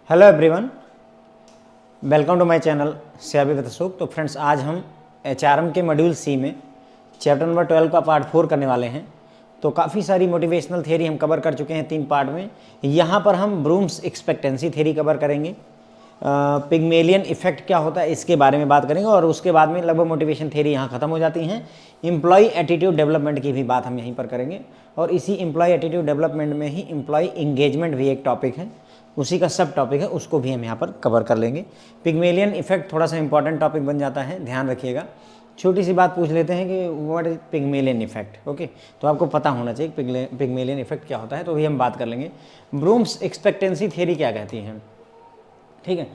Hello everyone, welcome to my channel सियाबी with Ashok. तो friends, आज हम एचआरएम के मॉड्यूल सी में चैप्टर नंबर 12 का पार्ट 4 करने वाले हैं। तो काफ़ी सारी मोटिवेशनल थियरी हम कवर कर चुके हैं 3 पार्ट में। यहाँ पर हम ब्रूम्स एक्सपेक्टेंसी थियरी कवर करेंगे, पिग्मेलियन इफेक्ट क्या होता है इसके बारे में बात करेंगे, और उसके बाद में लगभग मोटिवेशन थियरी यहाँ खत्म हो जाती हैं। एम्प्लॉय एटीट्यूड डेवलपमेंट की भी बात हम यहीं पर करेंगे, और इसी एम्प्लॉय एटीट्यूड डेवलपमेंट में ही एम्प्लॉय इंगेजमेंट भी एक टॉपिक है, उसी का सब टॉपिक है, उसको भी हम यहाँ पर कवर कर लेंगे। पिग्मेलियन इफेक्ट थोड़ा सा इंपॉर्टेंट टॉपिक बन जाता है, ध्यान रखिएगा। छोटी सी बात पूछ लेते हैं कि what is Pygmalion effect. Okay, तो आपको पता होना चाहिए पिग्मेलियन इफेक्ट क्या होता है, तो भी हम बात कर लेंगे। ब्रूम्स एक्सपेक्टेंसी थियरी क्या कहती है, ठीक है।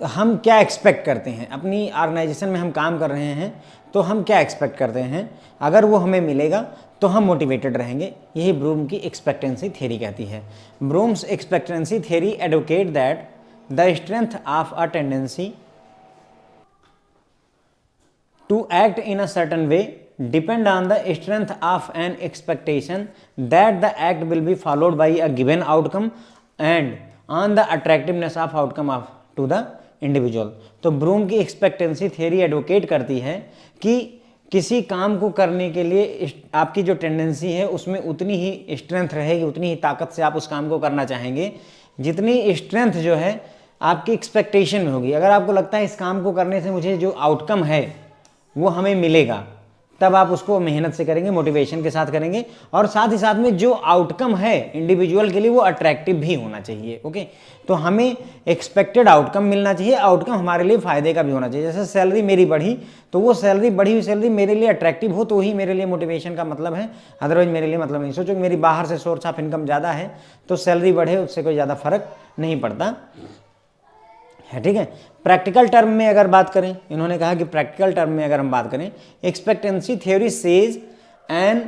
हम क्या एक्सपेक्ट करते हैं अपनी ऑर्गेनाइजेशन में, हम काम कर रहे हैं तो हम क्या एक्सपेक्ट करते हैं, अगर वो हमें मिलेगा तो हम मोटिवेटेड रहेंगे। यही ब्रूम की एक्सपेक्टेंसी थियरी कहती है। Brooms expectancy theory advocate that the strength of a tendency to act in a certain way depend on the strength of an expectation that the act will be followed by a given outcome and on the attractiveness of outcome of to the individual। तो broom की expectancy theory advocate करती है कि किसी काम को करने के लिए आपकी जो टेंडेंसी है उसमें उतनी ही स्ट्रेंथ रहेगी, उतनी ही ताकत से आप उस काम को करना चाहेंगे जितनी स्ट्रेंथ जो है आपकी एक्सपेक्टेशन में होगी। अगर आपको लगता है इस काम को करने से मुझे जो आउटकम है वो हमें मिलेगा, तब आप उसको मेहनत से करेंगे, मोटिवेशन के साथ करेंगे, और साथ ही साथ में जो आउटकम है इंडिविजुअल के लिए वो अट्रैक्टिव भी होना चाहिए। ओके, तो हमें एक्सपेक्टेड आउटकम मिलना चाहिए, आउटकम हमारे लिए फायदे का भी होना चाहिए। जैसे सैलरी मेरी बढ़ी तो वो सैलरी, बढ़ी हुई सैलरी मेरे लिए अट्रैक्टिव हो तो ही मेरे लिए मोटिवेशन का मतलब है, अदरवाइज मेरे लिए मतलब नहीं। सोचो कि मेरी बाहर से सोर्स ऑफ इनकम ज़्यादा है तो सैलरी बढ़े उससे कोई ज़्यादा फर्क नहीं पड़ता है, ठीक है। प्रैक्टिकल टर्म में अगर बात करें, इन्होंने कहा कि प्रैक्टिकल टर्म में अगर हम बात करें, expectancy theory says an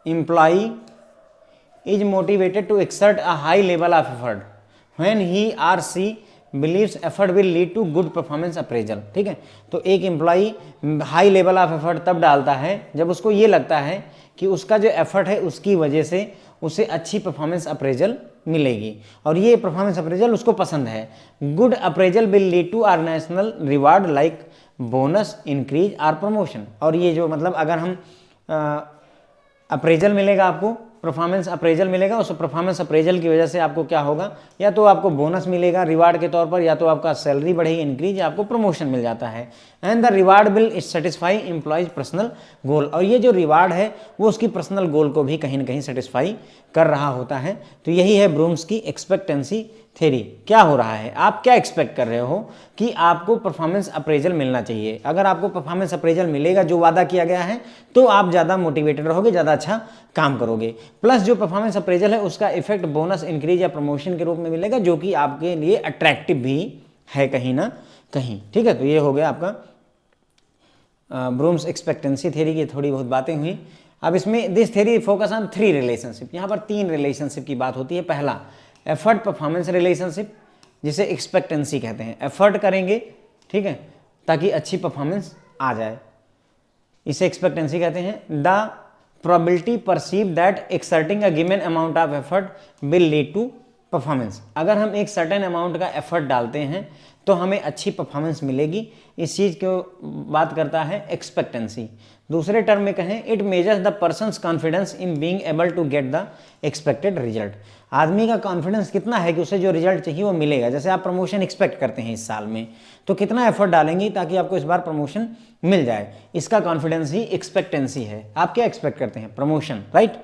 employee is motivated to exert a high level of effort when he or she believes effort will lead to good performance appraisal. ठीक है, तो एक employee high level of effort तब डालता है जब उसको ये लगता है कि उसका जो एफर्ट है उसकी वजह से उसे अच्छी परफॉर्मेंस अप्रेजल मिलेगी, और ये परफॉर्मेंस अप्रेजल उसको पसंद है। Good appraisal will lead to organisational reward like bonus, increase और प्रमोशन। और ये जो मतलब अगर हम अप्रेजल मिलेगा, आपको परफॉर्मेंस अप्रेजल मिलेगा, उस परफॉर्मेंस अप्रेजल की वजह से आपको क्या होगा, या तो आपको बोनस मिलेगा रिवार्ड के तौर पर, या तो आपका सैलरी बढ़ेगी इंक्रीज, या आपको प्रमोशन मिल जाता है। And the reward will satisfy employees personal goal, और ये जो रिवार्ड है वो उसकी पर्सनल गोल को भी कहीं ना कहीं सेटिस्फाई कर रहा होता है। तो यही है ब्रूम्स की एक्सपेक्टेंसी थ्योरी। क्या हो रहा है, आप क्या एक्सपेक्ट कर रहे हो कि आपको परफॉर्मेंस अप्रेजल मिलना चाहिए। अगर आपको परफॉर्मेंस अप्रेजल मिलेगा जो वादा किया गया है तो आप ज़्यादा मोटिवेटेड रहोगे, ज़्यादा अच्छा काम करोगे। प्लस जो परफॉर्मेंस अप्रेजल है उसका इफेक्ट बोनस, इंक्रीज या प्रमोशन के रूप में मिलेगा, जो कि आपके लिए अट्रैक्टिव भी है कहीं ना कहीं। ठीक है, तो ये हो गया आपका ब्रूम्स एक्सपेक्टेंसी थ्योरी की थोड़ी बहुत बातें हुई। अब इसमें this theory focus on 3 relationship. यहाँ पर 3 रिलेशनशिप की बात होती है। पहला एफर्ट परफॉर्मेंस रिलेशनशिप, जिसे एक्सपेक्टेंसी कहते हैं। एफर्ट करेंगे, ठीक है, ताकि अच्छी परफॉर्मेंस आ जाए, इसे एक्सपेक्टेंसी कहते हैं। The probability perceive that exerting a given amount of effort will lead to performance. अगर हम एक सर्टेन अमाउंट का एफर्ट डालते हैं तो हमें अच्छी परफॉर्मेंस मिलेगी, इस चीज़ को बात करता है एक्सपेक्टेंसी। दूसरे टर्म में कहें, it measures the person's confidence in being able to get the expected result. आदमी का कॉन्फिडेंस कितना है कि उसे जो रिजल्ट चाहिए वो मिलेगा। जैसे आप प्रमोशन एक्सपेक्ट करते हैं इस साल में, तो कितना एफर्ट डालेंगे ताकि आपको इस बार प्रमोशन मिल जाए, इसका कॉन्फिडेंस ही एक्सपेक्टेंसी है। आप क्या एक्सपेक्ट करते हैं, promotion, right.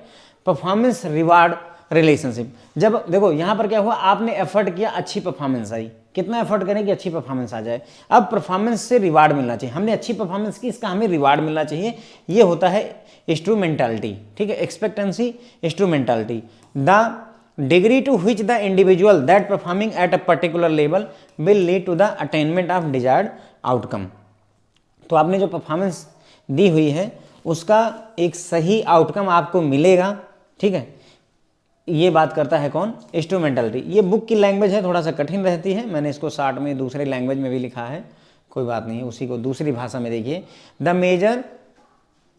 Performance reward relationship, जब देखो यहाँ पर क्या हुआ, आपने एफर्ट किया, अच्छी परफॉर्मेंस आई। कितना एफर्ट करें कि अच्छी परफॉर्मेंस आ जाए। अब परफॉर्मेंस से रिवार्ड मिलना चाहिए, हमने अच्छी परफॉर्मेंस की, इसका हमें रिवार्ड मिलना चाहिए। ये होता है इंस्ट्रूमेंटालिटी, ठीक है, expectancy instrumentality. The degree to which the individual that performing at a particular level will lead to the attainment of desired outcome. तो आपने जो परफॉर्मेंस दी हुई है उसका एक सही आउटकम आपको मिलेगा, ठीक है। ये बात करता है कौन, इंस्ट्रूमेंटालिटी। ये बुक की लैंग्वेज है, थोड़ा सा कठिन रहती है, मैंने इसको शार्ट में दूसरे लैंग्वेज में भी लिखा है, कोई बात नहीं, उसी को दूसरी भाषा में देखिए।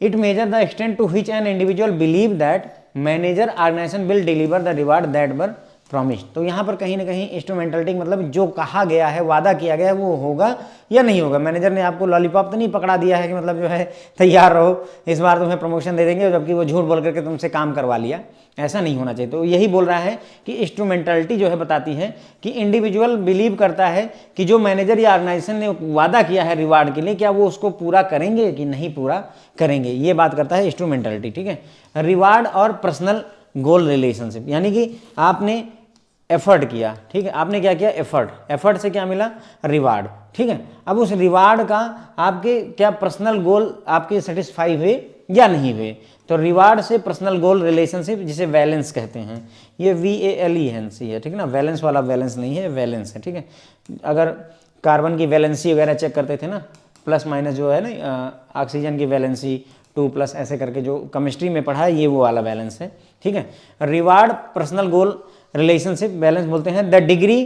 It measure the extent to which an individual believe that manager organisation will deliver the reward that were promise. तो यहाँ पर कहीं ना कहीं इंस्ट्रूमेंटलिटी मतलब जो कहा गया है, वादा किया गया है, वो होगा या नहीं होगा। मैनेजर ने आपको लॉलीपॉप तो नहीं पकड़ा दिया है कि मतलब जो है तैयार रहो, इस बार तुम्हें प्रमोशन दे देंगे, जबकि वो झूठ बोल करके तुमसे काम करवा लिया। ऐसा नहीं होना चाहिए। तो यही बोल रहा है कि इंस्ट्रूमेंटलिटी जो है बताती है कि इंडिविजुअल बिलीव करता है कि जो मैनेजर या ऑर्गेनाइजेशन ने वादा किया है रिवार्ड के लिए, क्या वो उसको पूरा करेंगे कि नहीं पूरा करेंगे, ये बात करता है इंस्ट्रूमेंटलिटी। ठीक है, रिवार्ड और पर्सनल गोल रिलेशनशिप, यानी कि आपने एफर्ट किया, ठीक है, आपने क्या किया, एफर्ट से क्या मिला, रिवार्ड। ठीक है, अब उस रिवार्ड का आपके क्या पर्सनल गोल आपके सेटिस्फाई हुए या नहीं हुए। तो रिवार्ड से पर्सनल गोल रिलेशनशिप, जिसे वैलेंस कहते हैं, ये VALENC है। ठीक है ना, वैलेंस वाला वैलेंस नहीं है, वैलेंस है। ठीक है, अगर कार्बन की वैलेंसी वगैरह चेक करते थे ना, प्लस माइनस जो है ना, ऑक्सीजन की वैलेंसी 2+ ऐसे करके जो केमिस्ट्री में पढ़ा है, ये वो वाला बैलेंस है। ठीक है, reward personal goal relationship balance बोलते हैं the degree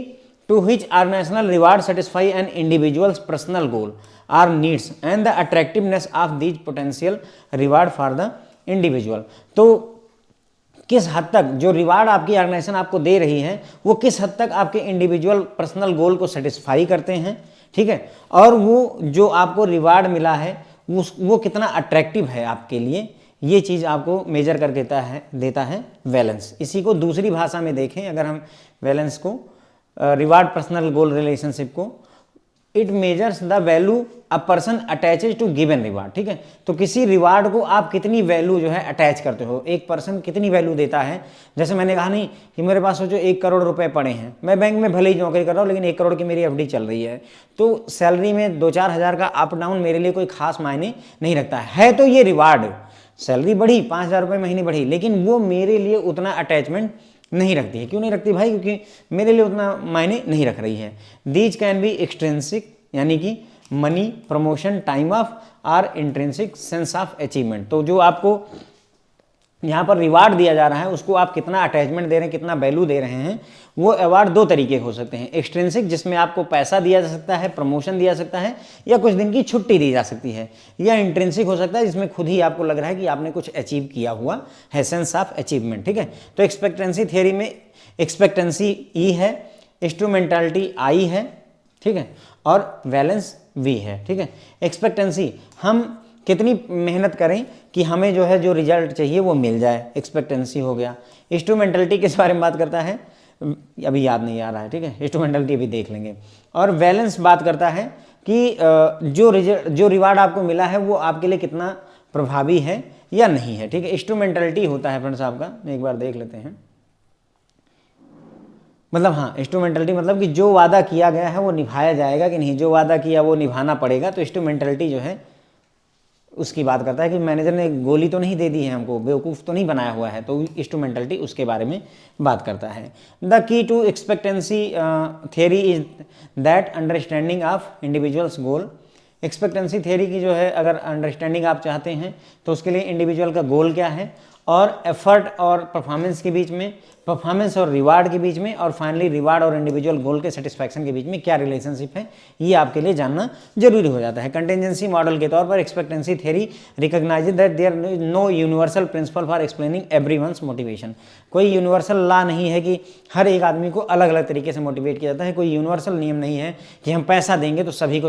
to which organisational reward satisfy an individual's personal goal or needs and the attractiveness of these potential reward for the individual. तो किस हद तक जो रिवार्ड आपकी ऑर्गेनाइजेशन आपको दे रही है, वो किस हद तक आपके इंडिविजुअल पर्सनल गोल को सेटिस्फाई करते हैं। ठीक है, और वो जो आपको रिवार्ड मिला है वो कितना अट्रैक्टिव है आपके लिए, ये चीज़ आपको मेजर कर देता है वैलेंस। इसी को दूसरी भाषा में देखें अगर हम वैलेंस को, रिवार्ड पर्सनल गोल रिलेशनशिप को, it measures the value a person attaches to given reward. ठीक है, तो किसी रिवार्ड को आप कितनी वैल्यू जो है अटैच करते हो, एक पर्सन कितनी वैल्यू देता है। जैसे मैंने कहा नहीं कि मेरे पास सोचो 1 करोड़ रुपए पड़े हैं, मैं बैंक में भले ही नौकरी कर रहा हूँ, लेकिन 1 करोड़ की मेरी FD चल रही है, तो सैलरी में 2-4 हज़ार का अप डाउन मेरे लिए कोई खास मायने नहीं रखता है। तो ये रिवार्ड, सैलरी बढ़ी, 5,000 रुपये महीने बढ़ी, लेकिन वो मेरे लिए उतना अटैचमेंट नहीं रखती है। क्यों नहीं रखती भाई? क्योंकि मेरे लिए उतना मायने नहीं रख रही है। दीज कैन बी एक्सट्रिंसिक, यानी कि money, promotion, time off, or intrinsic sense of achievement. तो जो आपको यहाँ पर रिवार्ड दिया जा रहा है, उसको आप कितना अटैचमेंट दे रहे हैं, कितना वैल्यू दे रहे हैं। वो अवार्ड 2 तरीके हो सकते हैं, एक्सट्रिंसिक जिसमें आपको पैसा दिया जा सकता है, प्रमोशन दिया सकता है, या कुछ दिन की छुट्टी दी जा सकती है, या इंट्रिंसिक हो सकता है जिसमें खुद ही आपको लग रहा है कि आपने कुछ अचीव किया हुआ है, सेंस ऑफ अचीवमेंट। ठीक है, तो एक्सपेक्टेंसी थियरी में एक्सपेक्टेंसी E है, इंस्ट्रूमेंटालिटी I है, ठीक है, और वैलेंस V है। ठीक है, एक्सपेक्टेंसी हम कितनी मेहनत करें कि हमें जो है जो रिजल्ट चाहिए वो मिल जाए, एक्सपेक्टेंसी हो गया। इंस्ट्रूमेंटलिटी किस बारे में बात करता है, अभी याद नहीं आ रहा है। ठीक है, इंस्ट्रूमेंटलिटी अभी देख लेंगे। और वैलेंस बात करता है कि जो रिवार्ड आपको मिला है वो आपके लिए कितना प्रभावी है या नहीं है। ठीक है, इंस्ट्रूमेंटलिटी होता है फ्रेंड्स आपका, एक बार देख लेते हैं। मतलब हाँ, इंस्ट्रूमेंटलिटी मतलब कि जो वादा किया गया है वो निभाया जाएगा कि नहीं, जो वादा किया वो निभाना पड़ेगा। तो इंस्ट्रूमेंटलिटी जो है उसकी बात करता है कि मैनेजर ने गोली तो नहीं दे दी है हमको, बेवकूफ़ तो नहीं बनाया हुआ है। तो इंस्ट्रूमेंटलिटी उसके बारे में बात करता है। The key to expectancy theory is that understanding of individuals goal. Expectancy theory की जो है अगर अंडरस्टैंडिंग आप चाहते हैं तो उसके लिए इंडिविजुअल का गोल क्या है, और एफर्ट और परफॉर्मेंस के बीच में, परफॉर्मेंस और रिवार्ड के बीच में, और फाइनली रिवार्ड और इंडिविजुअल गोल के सेटिस्फैक्शन के बीच में क्या रिलेशनशिप है, ये आपके लिए जानना जरूरी हो जाता है। कंटिजेंसी मॉडल के तौर पर expectancy theory recognises that there no universal principle for explaining everyone's motivation. कोई यूनिवर्सल लॉ नहीं है कि हर एक आदमी को अलग अलग तरीके से मोटिवेट किया जाता है। कोई यूनिवर्सल नियम नहीं है कि हम पैसा देंगे तो सभी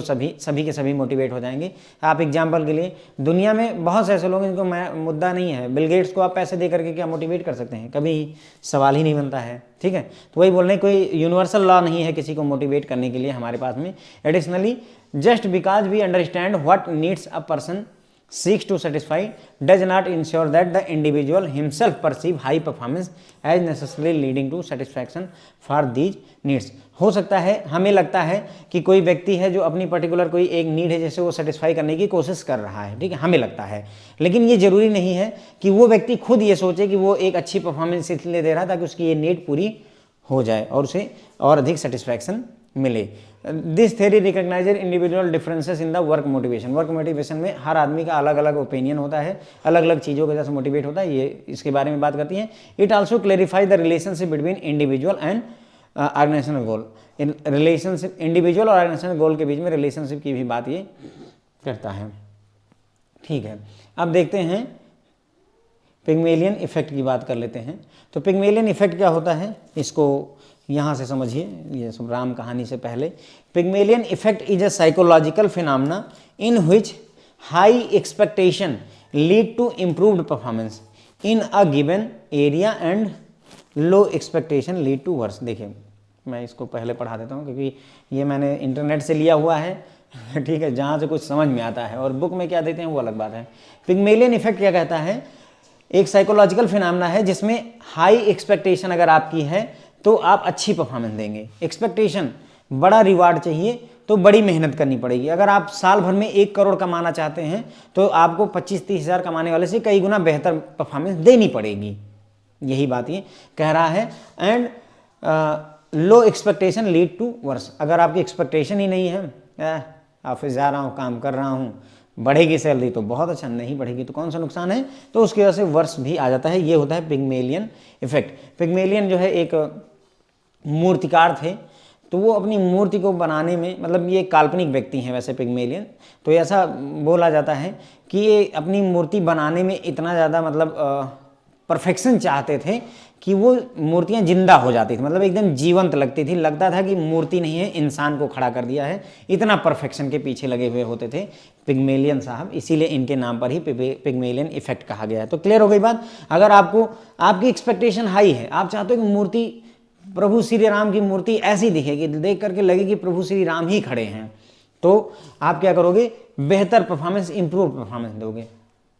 के सभी मोटिवेट हो जाएंगे। आप एग्जाम्पल के लिए, दुनिया में बहुत से ऐसे लोग हैं जिनको मुद्दा नहीं है, बिल गेट्स को आप पैसे दे करके क्या मोटिवेट कर सकते हैं? कभी सवाल ही नहीं बनता है। ठीक है, तो वही बोल रहे हैं, कोई यूनिवर्सल लॉ नहीं है किसी को मोटिवेट करने के लिए हमारे पास में। Additionally, just because we understand what needs a person seeks to satisfy does not ensure that the individual himself perceive high performance as necessarily leading to satisfaction for these needs। हो सकता है हमें लगता है कि कोई व्यक्ति है जो अपनी पर्टिकुलर कोई एक नीड है जैसे वो सेटिस्फाई करने की कोशिश कर रहा है, ठीक है, हमें लगता है, लेकिन ये जरूरी नहीं है कि वो व्यक्ति खुद ये सोचे कि वो एक अच्छी परफॉर्मेंस इसलिए दे रहा है ताकि उसकी ये नीड पूरी हो जाए और उसे और अधिक सेटिस्फैक्शन मिले। This theory recognises individual differences in the work motivation. Work motivation में हर आदमी का अलग अलग ओपिनियन होता है, अलग अलग चीज़ों की वजह से मोटिवेट होता है, ये इसके बारे में बात करती है। It also clarify the relationship between individual and organisational goal. Relationship individual और ऑर्गेनाइजेशनल गोल के बीच में रिलेशनशिप की भी बात ये करता है। ठीक है, अब देखते हैं पिग्मेलियन इफेक्ट की बात कर लेते हैं। तो पिग्मेलियन इफेक्ट क्या होता है, इसको यहाँ से समझिए, ये सब राम कहानी से पहले। Pygmalion effect is a psychological phenomena in which high expectation lead to improved performance in a given area and low expectation lead to worse. देखिए मैं इसको पहले पढ़ा देता हूँ क्योंकि ये मैंने इंटरनेट से लिया हुआ है, ठीक है, जहाँ से कुछ समझ में आता है, और बुक में क्या देते हैं वो अलग बात है। पिग्मेलियन इफेक्ट क्या कहता है, एक साइकोलॉजिकल फिनोमेना है जिसमें हाई एक्सपेक्टेशन अगर आपकी है तो आप अच्छी परफॉर्मेंस देंगे। एक्सपेक्टेशन, बड़ा रिवार्ड चाहिए तो बड़ी मेहनत करनी पड़ेगी। अगर आप साल भर में 1 करोड़ कमाना चाहते हैं तो आपको 25-30 हज़ार कमाने वाले से कई गुना बेहतर परफॉर्मेंस देनी पड़ेगी। यही बात ये कह रहा है। And low expectation lead to worse, अगर आपकी एक्सपेक्टेशन ही नहीं है, ऑफिस जा रहा हूँ, काम कर रहा हूँ, बढ़ेगी सैलरी तो बहुत अच्छा, नहीं बढ़ेगी तो कौन सा नुकसान है, तो उसकी वजह से वर्स भी आ जाता है। ये होता है पिग्मेलियन इफेक्ट। पिग्मेलियन जो है एक मूर्तिकार थे, तो वो अपनी मूर्ति को बनाने में, मतलब ये काल्पनिक व्यक्ति हैं वैसे पिग्मेलियन, तो ऐसा बोला जाता है कि ये अपनी मूर्ति बनाने में इतना ज़्यादा मतलब परफेक्शन चाहते थे कि वो मूर्तियाँ जिंदा हो जाती थी, मतलब एकदम जीवंत लगती थी, लगता था कि मूर्ति नहीं है, इंसान को खड़ा कर दिया है, इतना परफेक्शन के पीछे लगे हुए होते थे पिग्मेलियन साहब, इसीलिए इनके नाम पर ही पिग्मेलियन इफेक्ट कहा गया है। तो क्लियर हो गई बात। अगर आपको, आपकी एक्सपेक्टेशन हाई है, आप चाहते हो कि मूर्ति, प्रभु श्री राम की मूर्ति ऐसी दिखेगी, देख करके लगे कि प्रभु श्री राम ही खड़े हैं, तो आप क्या करोगे, बेहतर परफॉर्मेंस, इंप्रूव परफॉर्मेंस दोगे।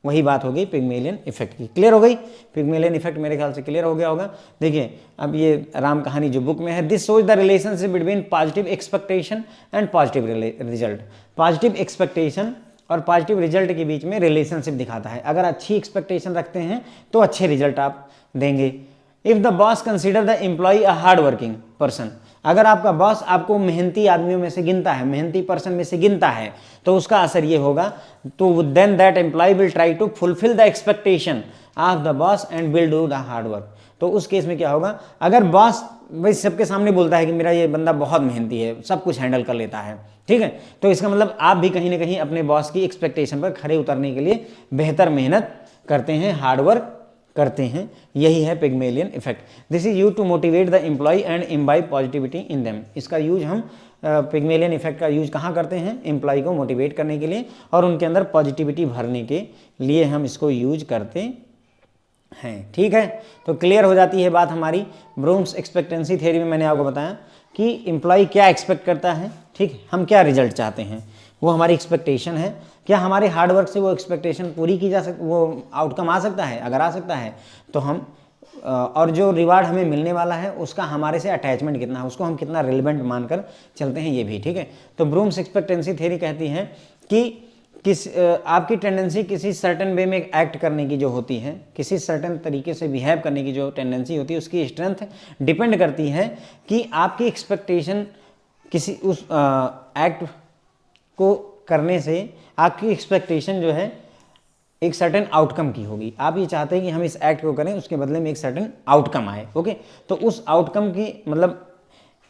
वही बात हो गई पिग्मेलियन इफेक्ट की। क्लियर हो गई। पिग्मेलियन इफेक्ट मेरे ख्याल से क्लियर हो गया होगा। देखिए अब ये राम कहानी जो बुक में है, this shows the relationship between positive expectation and positive result. Positive expectation और पॉजिटिव रिजल्ट के बीच में रिलेशनशिप दिखाता है। अगर अच्छी एक्सपेक्टेशन रखते हैं तो अच्छे रिजल्ट आप देंगे। If the boss consider the employee a hard working person, अगर आपका बॉस आपको मेहनती आदमियों में से गिनता है, मेहनती पर्सन में से गिनता है, तो उसका असर ये होगा, तो then that employee will try to fulfil the expectation of the boss and will do the hard work. तो उस केस में क्या होगा, अगर बॉस भाई सबके सामने बोलता है कि मेरा ये बंदा बहुत मेहनती है, सब कुछ हैंडल कर लेता है, ठीक है, तो इसका मतलब आप भी कहीं ना कहीं अपने बॉस की एक्सपेक्टेशन पर खरे उतरने के लिए बेहतर मेहनत करते हैं, हार्ड वर्क करते हैं। यही है Pygmalion effect. This is use to motivate the employee and imbibe positivity in them. इसका यूज हम पिग्मेलियन इफेक्ट का यूज कहाँ करते हैं, एम्प्लॉय को मोटिवेट करने के लिए और उनके अंदर पॉजिटिविटी भरने के लिए हम इसको यूज करते हैं। ठीक है, तो क्लियर हो जाती है बात हमारी। ब्रूम्स एक्सपेक्टेंसी थ्योरी में मैंने आपको बताया कि एम्प्लॉय क्या एक्सपेक्ट करता है, ठीक, हम क्या रिजल्ट चाहते हैं, वो हमारी एक्सपेक्टेशन है। क्या हमारे हार्डवर्क से वो एक्सपेक्टेशन पूरी की जा सकती, वो आउटकम आ सकता है, अगर आ सकता है तो हम, और जो रिवार्ड हमें मिलने वाला है उसका हमारे से अटैचमेंट कितना है, उसको हम कितना रिलेवेंट मानकर चलते हैं, ये भी। ठीक है, तो ब्रूम्स एक्सपेक्टेंसी थ्योरी कहती है कि आपकी टेंडेंसी किसी सर्टेन वे में एक्ट करने की जो होती है, किसी सर्टेन तरीके से बिहेव करने की जो टेंडेंसी होती है, उसकी स्ट्रेंथ डिपेंड करती है कि आपकी एक्सपेक्टेशन किसी उस एक्ट को करने से आपकी एक्सपेक्टेशन जो है एक सर्टेन आउटकम की होगी। आप ये चाहते हैं कि हम इस एक्ट को करें, उसके बदले में एक सर्टेन आउटकम आए। ओके, तो उस आउटकम की मतलब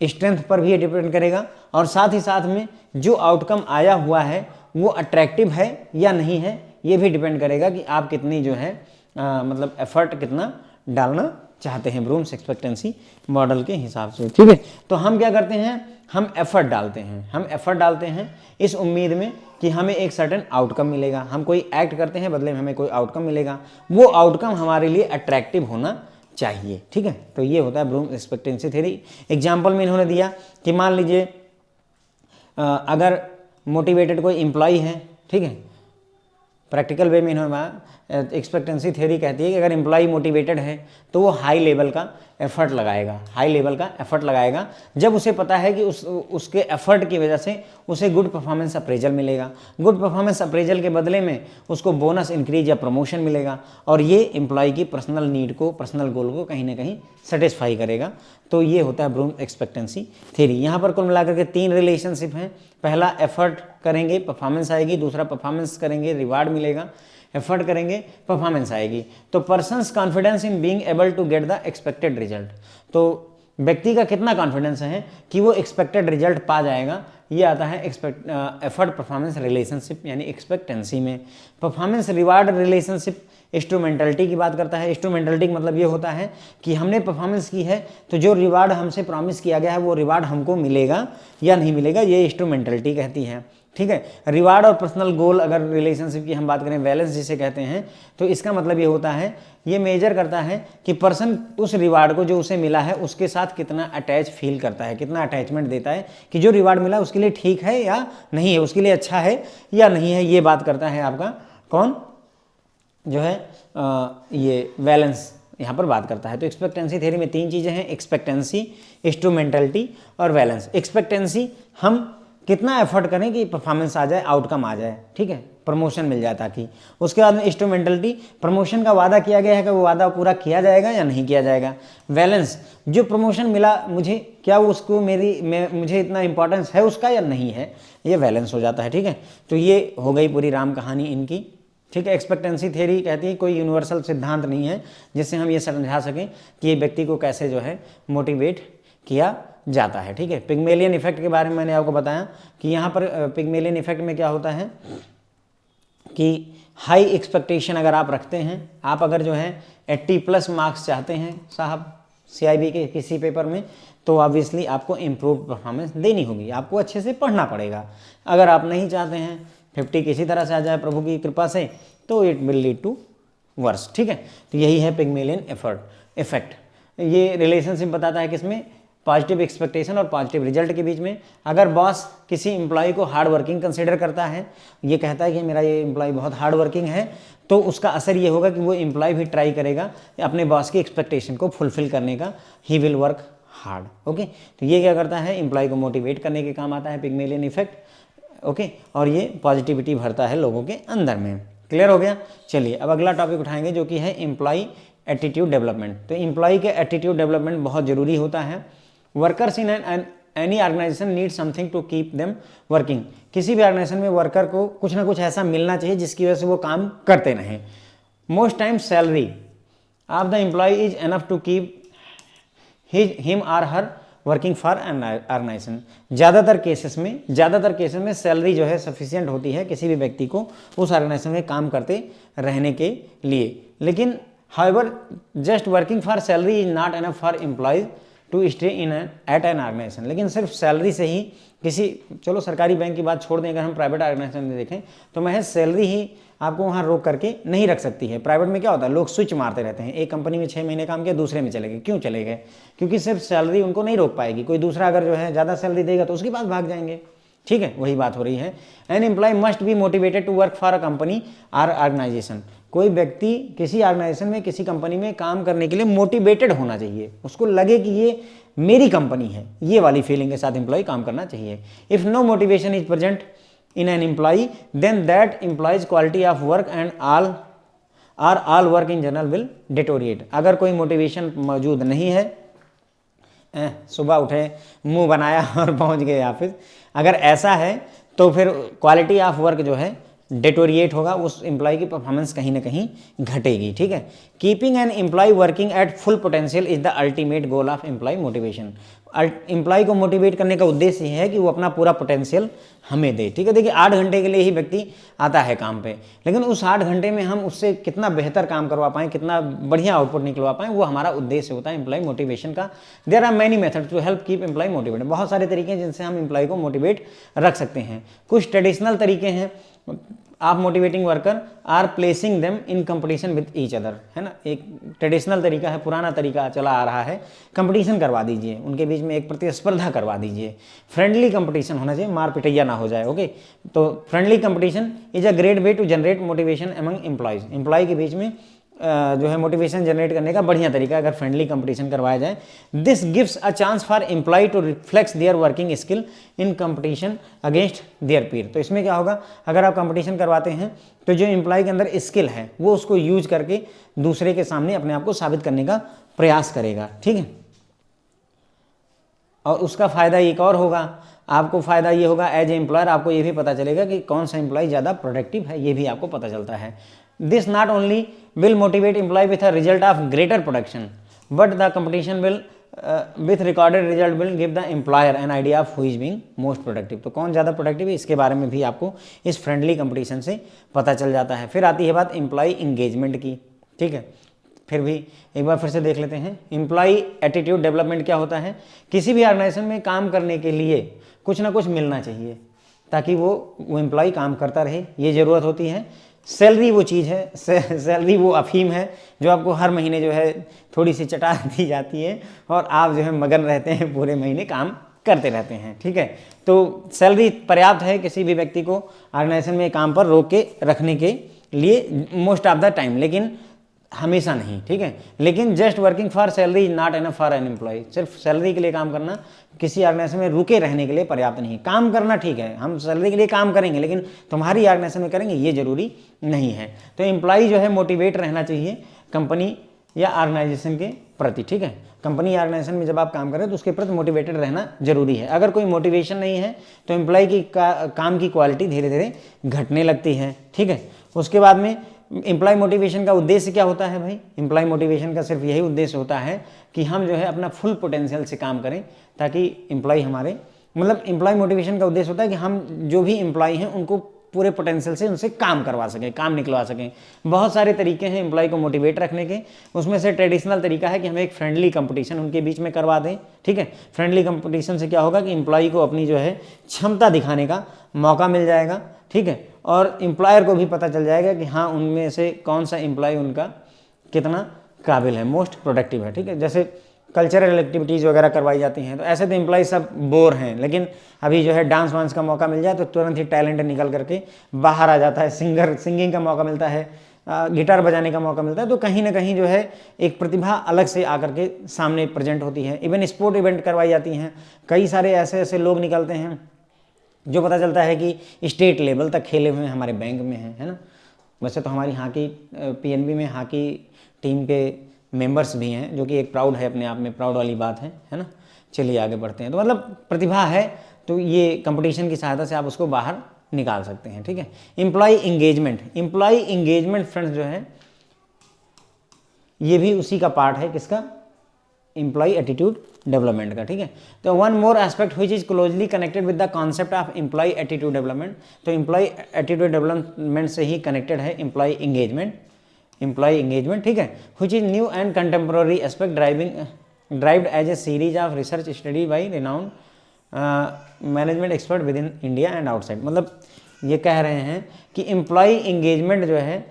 स्ट्रेंथ पर भी ये डिपेंड करेगा, और साथ ही साथ में जो आउटकम आया हुआ है वो अट्रैक्टिव है या नहीं है, ये भी डिपेंड करेगा कि आप कितनी जो है मतलब एफर्ट कितना डालना चाहते हैं ब्रूम्स एक्सपेक्टेंसी मॉडल के हिसाब से। ठीक है, तो हम क्या करते हैं, हम एफर्ट डालते हैं, हम एफर्ट डालते हैं इस उम्मीद में कि हमें एक सर्टेन आउटकम मिलेगा। हम कोई एक्ट करते हैं, बदले में हमें कोई आउटकम मिलेगा, वो आउटकम हमारे लिए अट्रैक्टिव होना चाहिए। ठीक है, तो ये होता है ब्रूम्स एक्सपेक्टेंसी थ्योरी। एग्जाम्पल में इन्होंने दिया कि मान लीजिए अगर मोटिवेटेड कोई एम्प्लॉय है, ठीक है, प्रैक्टिकल वे में इन्होंने एक्सपेक्टेंसी थ्योरी कहती है कि अगर एम्प्लॉय मोटिवेटेड है तो वो हाई लेवल का एफर्ट लगाएगा, हाई लेवल का एफर्ट लगाएगा जब उसे पता है कि उसके एफर्ट की वजह से उसे गुड परफॉर्मेंस अप्रेजल मिलेगा। गुड परफॉर्मेंस अप्रेजल के बदले में उसको बोनस इंक्रीज या प्रमोशन मिलेगा, और ये एम्प्लॉय की पर्सनल नीड को, पर्सनल गोल को कहीं ना कहीं सेटिस्फाई करेगा। तो ये होता है ब्रूम एक्सपेक्टेंसी थ्योरी। यहाँ पर कुल मिलाकर के 3 रिलेशनशिप हैं। पहला एफर्ट करेंगे परफॉर्मेंस आएगी, दूसरा परफॉर्मेंस करेंगे रिवार्ड मिलेगा, एफर्ट करेंगे परफॉर्मेंस आएगी। तो person's confidence in being able to get the expected result, तो व्यक्ति का कितना कॉन्फिडेंस है कि वो एक्सपेक्टेड रिजल्ट पा जाएगा, ये आता है एफर्ट परफॉर्मेंस रिलेशनशिप यानी एक्सपेक्टेंसी में। परफॉर्मेंस रिवार्ड रिलेशनशिप इंस्ट्रूमेंटलिटी की बात करता है। इंस्ट्रूमेंटलिटी का मतलब ये होता है कि हमने परफॉर्मेंस की है तो जो रिवार्ड हमसे प्रॉमिस किया गया है वो रिवार्ड हमको मिलेगा या नहीं मिलेगा, ये इंस्ट्रूमेंटलिटी कहती है। ठीक है, रिवार्ड और पर्सनल गोल, अगर रिलेशनशिप की हम बात करें, बैलेंस जिसे कहते हैं, तो इसका मतलब ये होता है, ये मेजर करता है कि पर्सन उस रिवार्ड को जो उसे मिला है उसके साथ कितना अटैच फील करता है, कितना अटैचमेंट देता है कि जो रिवार्ड मिला उसके लिए ठीक है या नहीं है, उसके लिए अच्छा है या नहीं है, ये बात करता है आपका कौन, जो है ये बैलेंस यहाँ पर बात करता है। तो एक्सपेक्टेंसी थ्योरी में 3 चीज़ें हैं, एक्सपेक्टेंसी, इंस्ट्रूमेंटलिटी और बैलेंस। एक्सपेक्टेंसी, हम कितना एफर्ट करें कि परफॉर्मेंस आ जाए, आउटकम आ जाए, ठीक है, प्रमोशन मिल जाए ताकि। उसके बाद में इंस्ट्रूमेंटलिटी, प्रमोशन का वादा किया गया है कि वो वादा पूरा किया जाएगा या नहीं किया जाएगा। बैलेंस, जो प्रमोशन मिला मुझे, क्या उसको मुझे इतना इंपॉर्टेंस है उसका या नहीं है, ये बैलेंस हो जाता है। ठीक है, तो ये हो गई पूरी राम कहानी इनकी। ठीक है, एक्सपेक्टेंसी थ्योरी कहती है कोई यूनिवर्सल सिद्धांत नहीं है जिससे हम ये समझा सकें कि ये व्यक्ति को कैसे जो है मोटिवेट किया जाता है। ठीक है, पिग्मेलियन इफेक्ट के बारे में मैंने आपको बताया कि यहाँ पर पिग्मेलियन इफेक्ट में क्या होता है कि हाई एक्सपेक्टेशन अगर आप रखते हैं, आप अगर जो है 80+ मार्क्स चाहते हैं साहब CIB के किसी पेपर में, तो ऑब्वियसली आपको इम्प्रूव परफॉर्मेंस देनी होगी, आपको अच्छे से पढ़ना पड़ेगा। अगर आप नहीं चाहते हैं 50 किसी तरह से आ जाए प्रभु की कृपा से, तो it will lead to worse. ठीक है, तो यही है पिग्मेलियन इफेक्ट। ये रिलेशनशिप बताता है किसमें, पॉजिटिव एक्सपेक्टेशन और पॉजिटिव रिजल्ट के बीच में। अगर बॉस किसी एम्प्लॉय को हार्ड वर्किंग कंसिडर करता है, ये कहता है कि मेरा ये एम्प्लॉय बहुत हार्ड वर्किंग है, तो उसका असर ये होगा कि वो एम्प्लॉय भी ट्राई करेगा अपने बॉस की एक्सपेक्टेशन को फुलफिल करने का, he will work hard. Okay, तो ये क्या करता है, एम्प्लॉय को मोटिवेट करने के काम आता है पिग्मेलियन इफेक्ट। ओके, और ये पॉजिटिविटी भरता है लोगों के अंदर में। क्लियर हो गया। चलिए अब अगला टॉपिक उठाएंगे जो कि है एम्प्लॉय एटीट्यूड डेवलपमेंट। तो एम्प्लॉय के एटीट्यूड डेवलपमेंट बहुत ज़रूरी होता है। Workers in any organisation need something to keep them working. किसी भी ऑर्गेनाइजेशन में वर्कर को कुछ ना कुछ ऐसा मिलना चाहिए जिसकी वजह से वो काम करते रहें। Most times salary of the employee is enough to keep him or her working for an organisation. ज़्यादातर केसेस में सैलरी जो है सफिशिएंट होती है किसी भी व्यक्ति को उस ऑर्गेनाइजेशन में काम करते रहने के लिए। लेकिन however just working for salary is not enough for employees to stay in at an organisation. लेकिन सिर्फ सैलरी से ही किसी, चलो सरकारी बैंक की बात छोड़ दें, अगर हम प्राइवेट ऑर्गेनाइजेशन में देखें तो महज सैलरी ही आपको वहाँ रोक करके नहीं रख सकती है। प्राइवेट में क्या होता है, लोग स्विच मारते रहते हैं, एक कंपनी में 6 महीने काम किया दूसरे में चले गए। क्यों चले गए, क्योंकि सिर्फ सैलरी उनको नहीं रोक पाएगी, कोई दूसरा अगर जो है ज़्यादा सैलरी देगा तो उसके पास भाग जाएंगे। ठीक है, वही बात हो रही है। An employee must be motivated to work for a company or organisation. कोई व्यक्ति किसी ऑर्गेनाइजेशन में, किसी कंपनी में काम करने के लिए मोटिवेटेड होना चाहिए, उसको लगे कि ये मेरी कंपनी है, ये वाली फीलिंग के साथ एम्प्लॉय काम करना चाहिए। If no motivation is present in an employee then that employee's quality of work and all work in general will deteriorate. अगर कोई मोटिवेशन मौजूद नहीं है, सुबह उठे, मुंह बनाया और पहुंच गए ऑफिस, अगर ऐसा है तो फिर क्वालिटी ऑफ वर्क जो है डिटोरिएट होगा, उस एम्प्लॉय की परफॉर्मेंस कहीं ना कहीं घटेगी। ठीक है, keeping an employee working at full potential is the ultimate goal of employee motivation. Employee को मोटिवेट करने का उद्देश्य है कि वो अपना पूरा पोटेंशियल हमें दे। ठीक है, देखिए 8 घंटे के लिए ही व्यक्ति आता है काम पे, लेकिन उस 8 घंटे में हम उससे कितना बेहतर काम करवा पाएँ, कितना बढ़िया आउटपुट निकलवा पाएँ, वो हमारा उद्देश्य होता है एम्प्लॉय मोटिवेशन का। There are many methods to help keep employee motivated. बहुत सारे तरीके हैं जिनसे हम एम्प्लॉय को मोटिवेट रख सकते हैं। कुछ ट्रेडिशनल तरीके हैं आप motivating worker or placing them in competition with each other, है ना। एक ट्रेडिशनल तरीका है, पुराना तरीका चला आ रहा है, कंपटीशन करवा दीजिए, उनके बीच में एक प्रतिस्पर्धा करवा दीजिए। फ्रेंडली कंपटीशन होना चाहिए, मार पिटैया ना हो जाए। ओके, तो friendly competition is a great way to generate motivation among employees. Employee के बीच में जो है मोटिवेशन जनरेट करने का बढ़िया तरीका अगर फ्रेंडली कंपटीशन करवाया जाए। This gives a chance for employ to reflex their working skill in competition against their peer. तो इसमें क्या होगा, अगर आप कंपटीशन करवाते हैं तो जो एम्प्लॉय के अंदर स्किल है वो उसको यूज करके दूसरे के सामने अपने आप को साबित करने का प्रयास करेगा। ठीक है, और उसका फ़ायदा एक और होगा, आपको फ़ायदा ये होगा एज ए एम्प्लॉयर, आपको ये भी पता चलेगा कि कौन सा एम्प्लॉय ज़्यादा प्रोडक्टिव है, ये भी आपको पता चलता है। This not only will motivate employee with a result of greater production but the competition will with recorded result will give the employer an idea of who is being most productive। तो कौन ज़्यादा productive है इसके बारे में भी आपको इस फ्रेंडली कंपटीशन से पता चल जाता है। फिर आती है बात एम्प्लॉय इंगेजमेंट की। ठीक है, फिर भी एक बार फिर से देख लेते हैं। एम्प्लॉय एटीट्यूड डेवलपमेंट क्या होता है? किसी भी ऑर्गेनाइजेशन में काम करने के लिए कुछ ना कुछ मिलना चाहिए ताकि वो एम्प्लॉय काम करता रहे, ये ज़रूरत होती है। सैलरी वो चीज़ है, सैलरी वो अफीम है जो आपको हर महीने जो है थोड़ी सी चटा दी जाती है और आप जो है मगन रहते हैं, पूरे महीने काम करते रहते हैं, ठीक है। तो सैलरी पर्याप्त है किसी भी व्यक्ति को ऑर्गेनाइजेशन में काम पर रोक के रखने के लिए मोस्ट ऑफ द टाइम, लेकिन हमेशा नहीं, ठीक है। लेकिन just working for salary is not enough for an employee. सिर्फ सैलरी के लिए काम करना किसी ऑर्गेनाइजेशन में रुके रहने के लिए पर्याप्त नहीं है। काम करना ठीक है, हम सैलरी के लिए काम करेंगे, लेकिन तुम्हारी ऑर्गेनाइजेशन में करेंगे ये जरूरी नहीं है। तो एम्प्लॉय जो है मोटिवेट रहना चाहिए कंपनी या ऑर्गेनाइजेशन के प्रति, ठीक है। कंपनी या ऑर्गेनाइजेशन में जब आप काम करें तो उसके प्रति मोटिवेटेड रहना जरूरी है। अगर कोई मोटिवेशन नहीं है तो एम्प्लॉय की काम की क्वालिटी धीरे धीरे घटने लगती है, ठीक है। उसके बाद में एम्प्लॉय मोटिवेशन का उद्देश्य क्या होता है भाई? एम्प्लॉय मोटिवेशन का सिर्फ यही उद्देश्य होता है कि हम जो है अपना फुल पोटेंशियल से काम करें ताकि एम्प्लॉय हमारे, मतलब एम्प्लॉय मोटिवेशन का उद्देश्य होता है कि हम जो भी एम्प्लॉय हैं उनको पूरे पोटेंशियल से उनसे काम करवा सकें, काम निकलवा सकें। बहुत सारे तरीके हैं एम्प्लॉय को मोटिवेट रखने के, उसमें से ट्रेडिशनल तरीका है कि हम एक फ्रेंडली कंपटीशन उनके बीच में करवा दें, ठीक है। फ्रेंडली कंपटीशन से क्या होगा कि एम्प्लॉय को अपनी जो है क्षमता दिखाने का मौका मिल जाएगा, ठीक है। और एम्प्लॉयर को भी पता चल जाएगा कि हाँ उनमें से कौन सा एम्प्लॉय उनका कितना काबिल है, मोस्ट प्रोडक्टिव है, ठीक है। जैसे कल्चरल एक्टिविटीज़ वगैरह करवाई जाती हैं तो ऐसे तो एम्प्लॉय सब बोर हैं, लेकिन अभी जो है डांस वांस का मौका मिल जाए तो तुरंत ही टैलेंट निकल करके बाहर आ जाता है। सिंगिंग का मौका मिलता है, गिटार बजाने का मौका मिलता है, तो कहीं ना कहीं जो है एक प्रतिभा अलग से आकर के सामने प्रेजेंट होती है। इवन स्पोर्ट इवेंट करवाई जाती हैं, कई सारे ऐसे ऐसे लोग निकलते हैं जो पता चलता है कि स्टेट लेवल तक खेले हुए हमारे बैंक में हैं, है ना। वैसे तो हमारी हॉकी पीएनबी में हॉकी टीम के मेंबर्स भी हैं, जो कि एक प्राउड है, अपने आप में प्राउड वाली बात है ना। चलिए आगे बढ़ते हैं। तो मतलब प्रतिभा है तो ये कंपटीशन की सहायता से आप उसको बाहर निकाल सकते हैं, ठीक है। एम्प्लॉय इंगेजमेंट फ्रेंड्स जो है ये भी उसी का पार्ट है, किसका? एम्प्लॉय एटीट्यूड डेवलपमेंट का, ठीक है। तो one more aspect which is closely connected with the concept of employee attitude development. तो एम्प्लॉय एटीट्यूड डेवलपमेंट से ही कनेक्टेड है एम्प्लॉय एंगेजमेंट, ठीक है। Which is new and contemporary aspect derived as a series of research study by renowned management expert within India and outside. मतलब ये कह रहे हैं कि एम्प्लॉय एंगेजमेंट जो है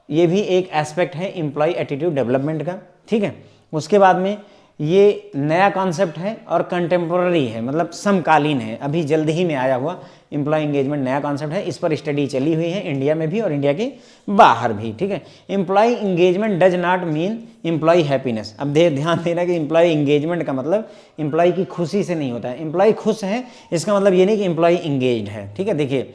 ये भी एक एस्पेक्ट है एम्प्लॉय एटीट्यूड डेवलपमेंट का, ठीक है। उसके बाद में ये नया कॉन्सेप्ट है और कंटेम्प्रेरी है, मतलब समकालीन है, अभी जल्द ही में आया हुआ एम्प्लॉय एंगेजमेंट नया कॉन्सेप्ट है। इस पर स्टडी चली हुई है इंडिया में भी और इंडिया के बाहर भी, ठीक है। Employee engagement does not mean employee happiness. अब ध्यान देना कि एम्प्लॉय एंगेजमेंट का मतलब एम्प्लॉय की खुशी से नहीं होता है। एम्प्लॉय खुश है इसका मतलब ये नहीं कि एम्प्लॉय एंगेज्ड है, ठीक है। देखिए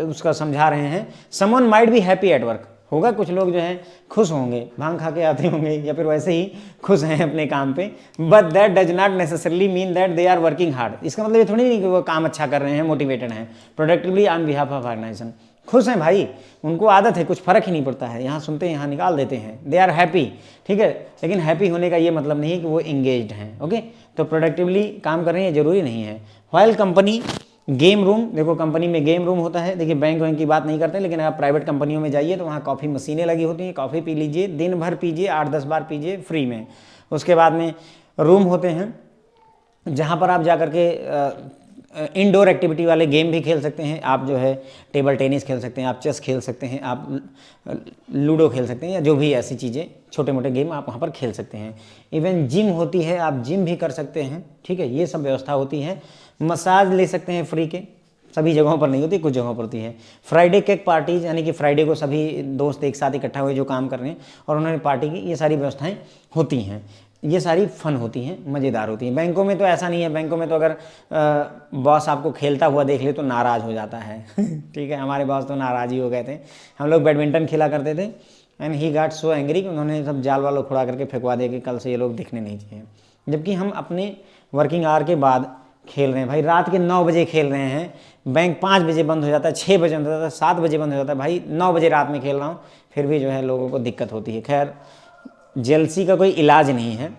उसका समझा रहे हैं, someone might be happy at work. होगा कुछ लोग जो हैं खुश होंगे, भांग खा के आते होंगे या फिर वैसे ही खुश हैं अपने काम पे, but that does not necessarily mean that they are working hard. इसका मतलब ये थोड़ी नहीं कि वो काम अच्छा कर रहे हैं, मोटिवेटेड हैं, productively on behalf of organisation. खुश हैं भाई, उनको आदत है, कुछ फर्क ही नहीं पड़ता है, यहाँ सुनते हैं यहाँ निकाल देते हैं, दे आर हैप्पी, ठीक है। लेकिन हैप्पी होने का ये मतलब नहीं है कि वो इंगेज्ड हैं, ओके। तो प्रोडक्टिवली काम कर रहे हैं जरूरी नहीं है। व्हाइल कंपनी गेम रूम, देखो कंपनी में गेम रूम होता है। देखिए बैंक की बात नहीं करते, लेकिन आप प्राइवेट कंपनियों में जाइए तो वहाँ कॉफ़ी मशीनें लगी होती हैं, कॉफ़ी पी लीजिए, दिन भर पीजिए, 8-10 बार पीजिए फ्री में। उसके बाद में रूम होते हैं जहाँ पर आप जा कर के इंडोर एक्टिविटी वाले गेम भी खेल सकते हैं। आप जो है टेबल टेनिस खेल सकते हैं, आप चेस खेल सकते हैं, आप लूडो खेल सकते हैं, या जो भी ऐसी चीज़ें छोटे मोटे गेम आप वहाँ पर खेल सकते हैं। इवन जिम होती है, आप जिम भी कर सकते हैं, ठीक है। ये सब व्यवस्था होती है। मसाज ले सकते हैं फ्री के, सभी जगहों पर नहीं होती, कुछ जगहों पर होती है। फ्राइडे केक पार्टीज, यानी कि फ्राइडे को सभी दोस्त एक साथ इकट्ठा हुए जो काम कर रहे हैं और उन्होंने पार्टी की, ये सारी व्यवस्थाएं होती हैं। ये सारी फन होती हैं, मज़ेदार होती हैं। बैंकों में तो ऐसा नहीं है। बैंकों में तो अगर बॉस आपको खेलता हुआ देख ले तो नाराज़ हो जाता है ठीक है। हमारे बॉस तो नाराज़ ही हो गए थे। हम लोग बैडमिंटन खेला करते थे and he got so angry कि उन्होंने सब जाल वालों खुड़ा करके फेंकवा दिया कि कल से ये लोग दिखने नहीं चाहिए। जबकि हम अपने वर्किंग आवर के बाद खेल रहे हैं भाई, रात के 9 बजे खेल रहे हैं। बैंक 5 बजे बंद हो जाता है, 6 बजे बंद हो जाता है, 7 बजे बंद हो जाता है, भाई 9 बजे रात में खेल रहा हूँ, फिर भी जो है लोगों को दिक्कत होती है। खैर जेलसी का कोई इलाज नहीं है,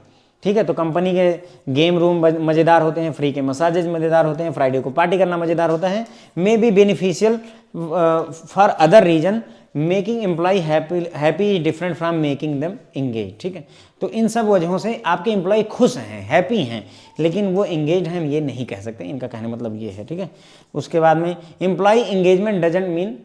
ठीक है। तो कंपनी के गेम रूम मज़ेदार होते हैं, फ्री के मसाजेज मज़ेदार होते हैं, फ्राइडे को पार्टी करना मज़ेदार होता है। May be beneficial for other reason making employee happy is different from making them engage. ठीक है, तो इन सब वजहों से आपके एम्प्लॉय खुश हैं, हैप्पी हैं, लेकिन वो एंगेज हैं ये नहीं कह सकते, इनका कहने मतलब ये है। ठीक है, उसके बाद में employee engagement doesn't mean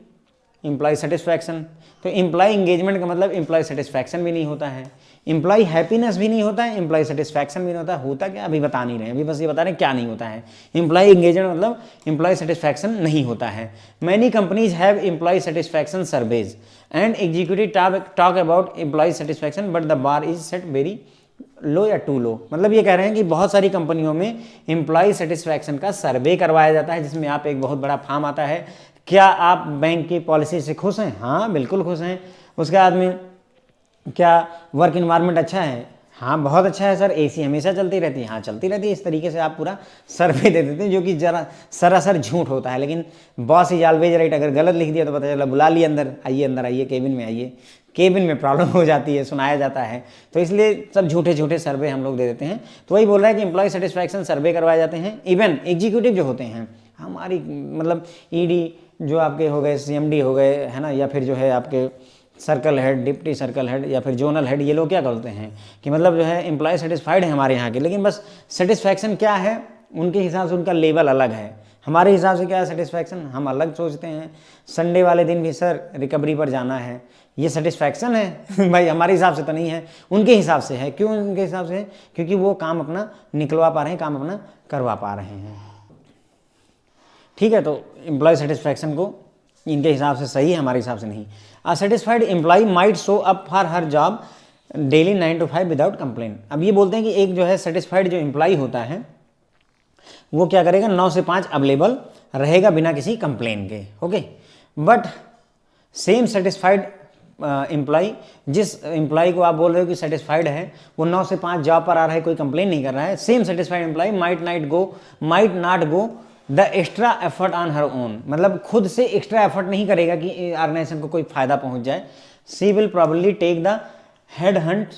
employee satisfaction. तो एम्प्लॉय एंगेजमेंट का मतलब एम्प्लॉय सेटिस्फैक्शन भी नहीं होता है, एम्प्लॉय हैप्पीनेस भी नहीं होता है, एम्प्लॉय सेटिस्फैक्शन भी नहीं होता है। होता क्या अभी बता नहीं रहे हैं, अभी बस ये बता रहे हैं क्या नहीं होता है। एम्प्लॉय एंगेजमेंट मतलब एम्प्लॉय सेटिस्फैक्शन नहीं होता है। Many companies have employee satisfaction surveys and executive talk about employee satisfaction but the bar is set very low या टू लो। मतलब ये कह रहे हैं कि बहुत सारी कंपनियों में एम्प्लॉय सेटिस्फैक्शन का सर्वे करवाया जाता है, जिसमें आप एक बहुत बड़ा फॉर्म आता है, क्या आप बैंक की पॉलिसी से खुश हैं? हाँ बिल्कुल खुश हैं। उसके बाद में क्या वर्क इन्वायरमेंट अच्छा है? हाँ बहुत अच्छा है सर। एसी हमेशा चलती रहती है? हाँ चलती रहती है। इस तरीके से आप पूरा सर्वे दे देते हैं, जो कि जरा सरासर झूठ होता है, लेकिन बॉस इज ऑलवेज राइट अगर गलत लिख दिया तो पता चला बुला लिए अंदर आइए केबिन में आइए, केबिन में प्रॉब्लम हो जाती है, सुनाया जाता है। तो इसलिए सब झूठे झूठे सर्वे हम लोग दे देते हैं। तो वही बोल रहा है कि एम्प्लॉय सेटिस्फैक्शन सर्वे करवाए जाते हैं। इवन एग्जीक्यूटिव जो होते हैं हमारी, मतलब ईडी जो आपके हो गए, सीएमडी हो गए, है ना, या फिर जो है आपके circle head, deputy circle head या फिर जोनल हेड, ये लोग क्या करते हैं कि मतलब जो है एम्प्लॉय सेटिस्फाइड है हमारे यहाँ के, लेकिन बस सेटिस्फैक्शन क्या है उनके हिसाब से उनका लेवल अलग है। हमारे हिसाब से क्या है सेटिस्फैक्शन, हम अलग सोचते हैं। संडे वाले दिन भी सर रिकवरी पर जाना है, ये सेटिस्फैक्शन है भाई हमारे हिसाब से तो नहीं है, उनके हिसाब से है। क्यों उनके हिसाब से है? क्योंकि वो काम अपना निकलवा पा रहे हैं, काम अपना करवा पा रहे हैं। ठीक है, तो एम्प्लॉय सेटिस्फैक्शन को इनके हिसाब से सही है, हमारे हिसाब से नहीं। A satisfied employee might show up for her job daily 9 to 5 without complain. अब ये बोलते हैं कि एक जो है सेटिस्फाइड जो एम्प्लॉय होता है वो क्या करेगा, 9 से 5 अवेलेबल रहेगा बिना किसी कंप्लेन के। Okay, but same satisfied employee, जिस एम्प्लॉय को आप बोल रहे हो कि सेटिस्फाइड है, वो 9 से 5 जॉब पर आ रहा है, कोई कंप्लेन नहीं कर रहा है, same satisfied employee might not go the extra effort on her own. मतलब खुद से एक्स्ट्रा एफर्ट नहीं करेगा कि ऑर्गेनाइजेशन को कोई फायदा पहुंच जाए। She will probably take the head hunt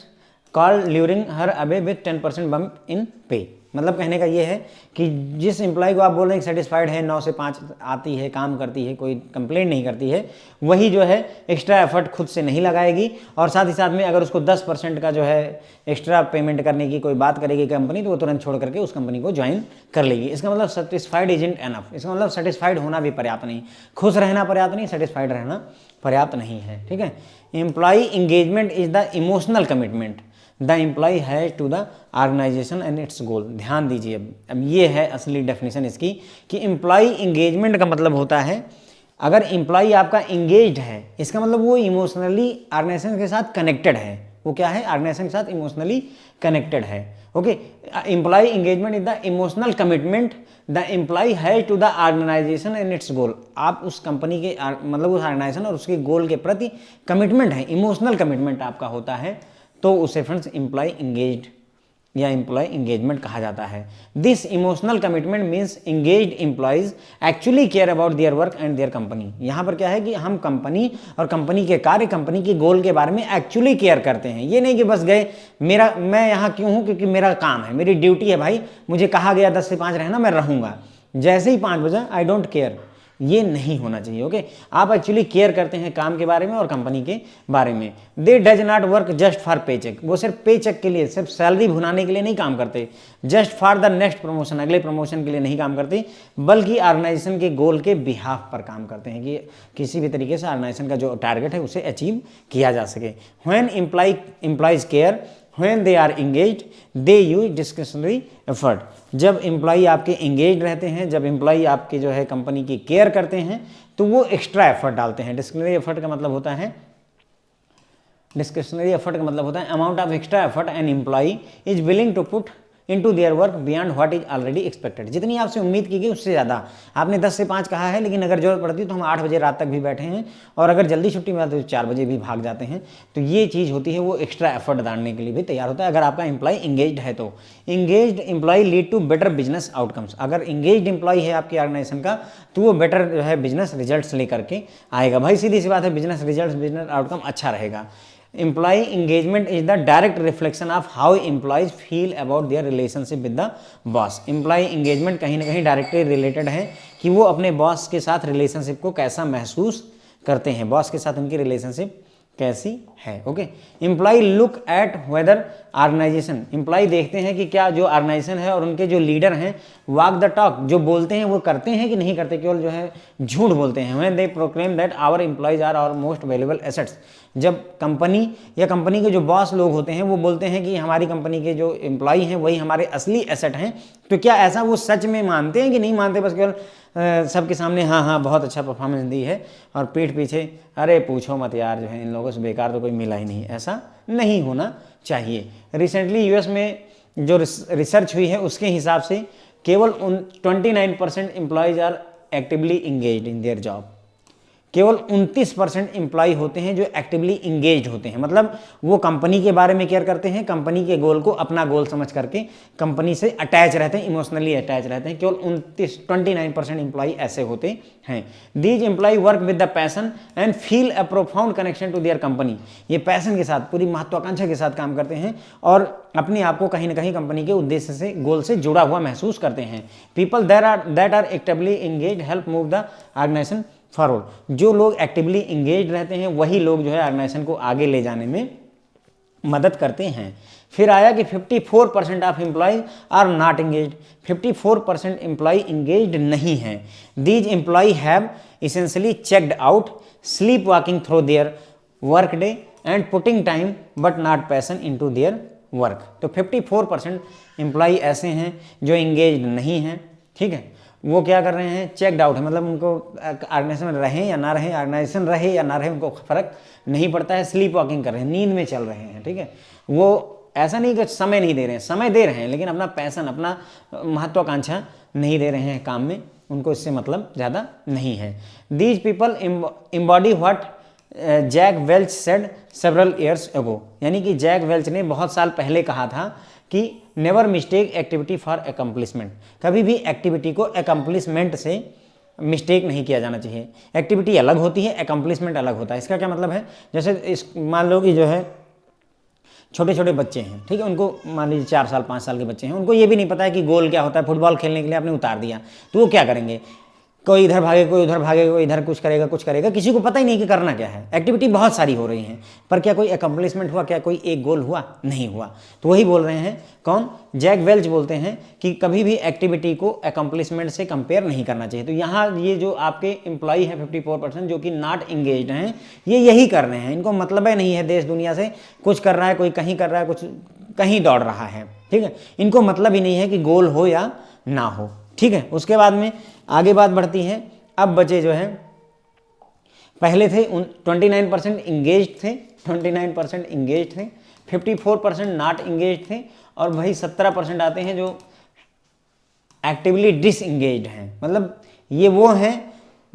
call luring her away with 10% bump in pay. मतलब कहने का ये है कि जिस एम्प्लॉय को आप बोल रहे हैं सेटिस्फाइड है, 9 से 5 आती है, काम करती है, कोई कंप्लेंट नहीं करती है, वही जो है एक्स्ट्रा एफर्ट खुद से नहीं लगाएगी, और साथ ही साथ में अगर उसको 10% का जो है एक्स्ट्रा पेमेंट करने की कोई बात करेगी कंपनी, तो वो तुरंत छोड़ करके उस कंपनी को ज्वाइन कर लेगी। इसका मतलब सेटिस्फाइड इजंट एनफ। इसका मतलब सेटिस्फाइड होना भी पर्याप्त नहीं, खुश रहना पर्याप्त नहीं, सेटिस्फाइड रहना पर्याप्त नहीं है। ठीक है, employee engagement is the emotional commitment the employee has to the organisation and its goal. ध्यान दीजिए, अब ये है असली डेफिनेशन इसकी कि एम्प्लॉय इंगेजमेंट का मतलब होता है अगर एम्प्लॉय आपका इंगेज्ड है, इसका मतलब वो इमोशनली ऑर्गेनाइजेशन के साथ कनेक्टेड है। वो क्या है, ऑर्गेनाइजेशन के साथ इमोशनली कनेक्टेड है। Okay, employee engagement is the emotional commitment the employee has to the organisation and its goal. आप उस कंपनी के मतलब उस ऑर्गेनाइजेशन और उसके गोल के प्रति कमिटमेंट है, इमोशनल कमिटमेंट आपका होता है, तो उसे फ्रेंड्स एम्प्लॉय इंगेज्ड या एम्प्लॉय इंगेजमेंट कहा जाता है। This emotional commitment means engaged employees actually care about their work and their company. यहाँ पर क्या है कि हम कंपनी और कंपनी के कार्य, कंपनी के गोल के बारे में एक्चुअली केयर करते हैं। ये नहीं कि बस गए, मैं यहाँ क्यों हूँ, क्योंकि मेरा काम है, मेरी ड्यूटी है भाई, मुझे कहा गया 10 से 5 रहना, मैं रहूँगा, जैसे ही 5 बजे आई डोंट केयर, ये नहीं होना चाहिए। ओके, आप एक्चुअली केयर करते हैं काम के बारे में और कंपनी के बारे में। They does not work just for pay check. वो सिर्फ पे चेक के लिए, सिर्फ सैलरी भुनाने के लिए नहीं काम करते, just for the next promotion, अगले प्रमोशन के लिए नहीं काम करते, बल्कि ऑर्गेनाइजेशन के गोल के बिहाफ पर काम करते हैं कि किसी भी तरीके से ऑर्गेनाइजेशन का जो टारगेट है उसे अचीव किया जा सके। When employees care, when they are engaged they use discretionary effort। जब एम्प्लॉई आपके एंगेज रहते हैं, जब एम्प्लॉई आपके जो है कंपनी की केयर करते हैं, तो वो एक्स्ट्रा एफर्ट डालते हैं। डिस्क्रिशनरी एफर्ट का मतलब होता है, डिस्क्रिशनरी एफर्ट का मतलब होता है amount of extra effort an employee is willing to put into their work beyond what is already expected. जितनी आपसे उम्मीद की गई उससे ज़्यादा। आपने 10 से 5 कहा है, लेकिन अगर जरूरत पड़ती है तो हम 8 बजे रात तक भी बैठे हैं, और अगर जल्दी छुट्टी में आते तो 4 बजे भी भाग जाते हैं। तो ये चीज़ होती है, वो एक्स्ट्रा एफर्ट डालने के लिए भी तैयार होता है अगर आपका एम्प्लॉय इंगेज्ड है तो। Engaged employee lead to better business outcomes. अगर इंगेज्ड एम्प्लॉय है आपकी ऑर्गेनाइजेशन का, तो वो बेटर जो है बिजनेस रिजल्ट्स लेकर के आएगा। भाई सीधी सी बात है, बिजनेस रिजल्ट्स, बिजनेस आउटकम अच्छा रहेगा। Employee engagement is the direct reflection of how employees feel about their relationship with the boss. Employee engagement कहीं ना कहीं डायरेक्टली रिलेटेड है कि वो अपने बॉस के साथ रिलेशनशिप को कैसा महसूस करते हैं, बॉस के साथ उनकी रिलेशनशिप कैसी है। Okay, employee look at whether organisation, employee देखते हैं कि क्या जो ऑर्गेनाइजेशन है और उनके जो लीडर हैं वॉक द टॉक, जो बोलते हैं वो करते हैं कि नहीं करते, केवल जो है झूठ बोलते हैं। When they proclaim that our employees are our most valuable assets, जब कंपनी या कंपनी के जो बॉस लोग होते हैं वो बोलते हैं कि हमारी कंपनी के जो एम्प्लॉय हैं वही हमारे असली एसेट हैं, तो क्या ऐसा वो सच में मानते हैं कि नहीं मानते, बस केवल सबके सामने हाँ हाँ बहुत अच्छा परफॉर्मेंस दी है और पीठ पीछे अरे पूछो मत यार जो है इन लोगों से बेकार तो कोई मिला ही नहीं, ऐसा नहीं होना चाहिए। रिसेंटली यूएस में जो रिसर्च हुई है उसके हिसाब से केवल 29% employees are actively engaged in their job, केवल 29% एम्प्लॉय होते हैं जो एक्टिवली इंगेज्ड होते हैं, मतलब वो कंपनी के बारे में केयर करते हैं, कंपनी के गोल को अपना गोल समझ करके कंपनी से अटैच रहते हैं, इमोशनली अटैच रहते हैं। केवल 29% एम्प्लॉय ऐसे होते हैं। These employee work with the passion and feel a profound connection to their company, ये पैशन के साथ पूरी महत्वाकांक्षा के साथ काम करते हैं और अपने आप को कहीं ना कहीं कंपनी के उद्देश्य से गोल से जुड़ा हुआ महसूस करते हैं। People that are actively engaged help move the organisation forward, जो लोग एक्टिवली इंगेज रहते हैं वही लोग जो है ऑर्गेनाइजेशन को आगे ले जाने में मदद करते हैं। फिर आया कि 54% of employee are not engaged, 54% employee engaged नहीं हैं। These employee have essentially checked out, sleep walking through their work day and putting time but not passion into their work. तो 54% एम्प्लॉय ऐसे हैं जो इंगेज्ड नहीं हैं, ठीक है, वो क्या कर रहे हैं, चेकड आउट है, मतलब उनको ऑर्गेनाइजेशन में रहें या ना रहें, ऑर्गेनाइजेशन रहे या ना रहे उनको फर्क नहीं पड़ता है, स्लीप वॉकिंग कर रहे हैं, नींद में चल रहे हैं, ठीक है। वो ऐसा नहीं कि समय नहीं दे रहे हैं, समय दे रहे हैं लेकिन अपना पैशन, अपना महत्वाकांक्षा नहीं दे रहे हैं काम में, उनको इससे मतलब ज़्यादा नहीं है। These people embody what Jack Welch said several years ago, यानी कि जैक वेल्च ने बहुत साल पहले कहा था कि never mistake activity for accomplishment, कभी भी एक्टिविटी को अकम्पलिशमेंट से मिस्टेक नहीं किया जाना चाहिए। एक्टिविटी अलग होती है, अकम्पलिशमेंट अलग होता है। इसका क्या मतलब है, जैसे इस मान लो कि जो है छोटे छोटे बच्चे हैं, ठीक है, उनको मान लीजिए 4 साल 5 साल के बच्चे हैं, उनको ये भी नहीं पता है कि गोल क्या होता है। फुटबॉल खेलने के लिए आपने उतार दिया तो वो क्या करेंगे, कोई इधर भागे, कोई उधर भागेगा, कोई इधर कुछ करेगा, किसी को पता ही नहीं कि करना क्या है। एक्टिविटी बहुत सारी हो रही हैं पर क्या कोई अकम्पलिशमेंट हुआ, क्या कोई एक गोल हुआ, नहीं हुआ। तो वही बोल रहे हैं कौन, जैक वेल्च बोलते हैं कि कभी भी एक्टिविटी को अकम्पलिशमेंट से कंपेयर नहीं करना चाहिए। तो यहाँ ये जो आपके एम्प्लॉय है 54% जो कि नॉट इंगेज्ड हैं, ये यही कर रहे हैं, इनको मतलब ही नहीं है देश दुनिया से, कुछ कर रहा है कोई कहीं कर रहा है, कुछ कहीं दौड़ रहा है, ठीक है, इनको मतलब ही नहीं है कि गोल हो या ना हो, ठीक है। उसके बाद में आगे बात बढ़ती है। अब बचे जो है पहले थे 29% इंगेज थे, 29% इंगेज थे, 54% नॉट इंगेज थे और वही 17% आते हैं जो एक्टिवली डिसएंगेज्ड हैं। मतलब ये वो हैं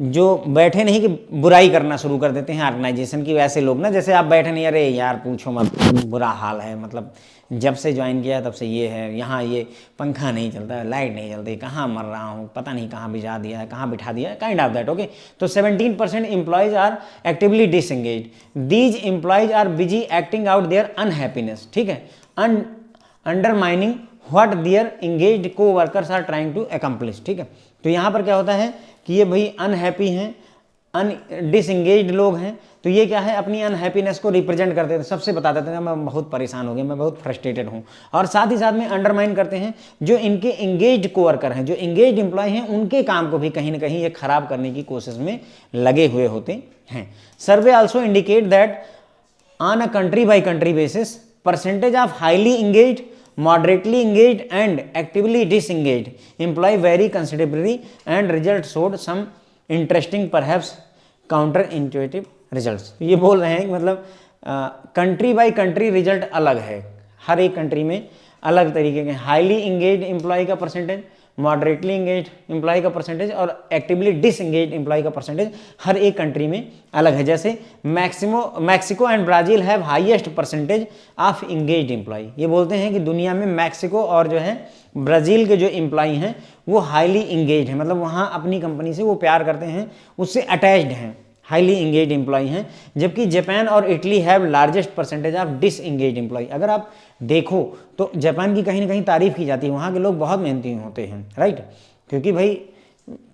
जो बैठे नहीं कि बुराई करना शुरू कर देते हैं ऑर्गेनाइजेशन की। वैसे लोग ना, जैसे आप बैठे नहीं, अरे यार पूछो मत, बुरा हाल है, मतलब जब से ज्वाइन किया तब से ये है, यहाँ ये पंखा नहीं चलता है, लाइट नहीं चलती, कहाँ मर रहा हूँ, पता नहीं कहाँ भिजा दिया है, कहाँ बिठा दिया है, काइंड ऑफ दैट। ओके, तो 17% employees are actively disengaged. These employees are busy acting out their unhappiness, ठीक है, undermining what their engaged coworkers are trying to accomplish, ठीक है। तो यहाँ पर क्या होता है कि ये भाई अनहैप्पी हैं, डिसएंगेज्ड लोग हैं, तो ये क्या है, अपनी अनहैप्पीनेस को रिप्रेजेंट करते हैं, सबसे बता देते हैं मैं बहुत परेशान हो गया, मैं बहुत फ्रस्ट्रेटेड हूँ, और साथ ही साथ में अंडरमाइन करते हैं जो इनके एंगेज्ड कोवर्कर हैं, जो एंगेज्ड एम्प्लॉय हैं, उनके काम को भी कहीं ना कहीं ये खराब करने की कोशिश में लगे हुए होते हैं। Survey also indicate that on a country by country basis percentage of highly engaged, moderately engaged and actively disengaged employee vary considerably and result showed some interesting perhaps counter intuitive results। ये बोल रहे हैं कि मतलब country by country result अलग है, हर एक country में अलग तरीके के हाईली इंगेज्ड एम्प्लॉय का परसेंटेज, मॉडरेटली इंगेज्ड एम्प्लॉय का परसेंटेज और एक्टिवली डिसएंगेज्ड एम्प्लॉय का परसेंटेज हर एक कंट्री में अलग है। जैसे Mexico and Brazil have highest percentage of engaged employee. ये बोलते हैं कि दुनिया में मैक्सिको और जो है ब्राज़ील के जो एम्प्लॉय हैं वो हाईली इंगेज्ड हैं, मतलब वहाँ अपनी कंपनी से वो प्यार करते हैं, उससे अटैच्ड हैं, हाईली इंगेज्ड एम्प्लॉय हैं। जबकि जापान और Italy have largest percentage of disengaged employee. अगर आप देखो तो जापान की कहीं ना कहीं तारीफ की जाती है, वहाँ के लोग बहुत मेहनती होते हैं, राइट, क्योंकि भाई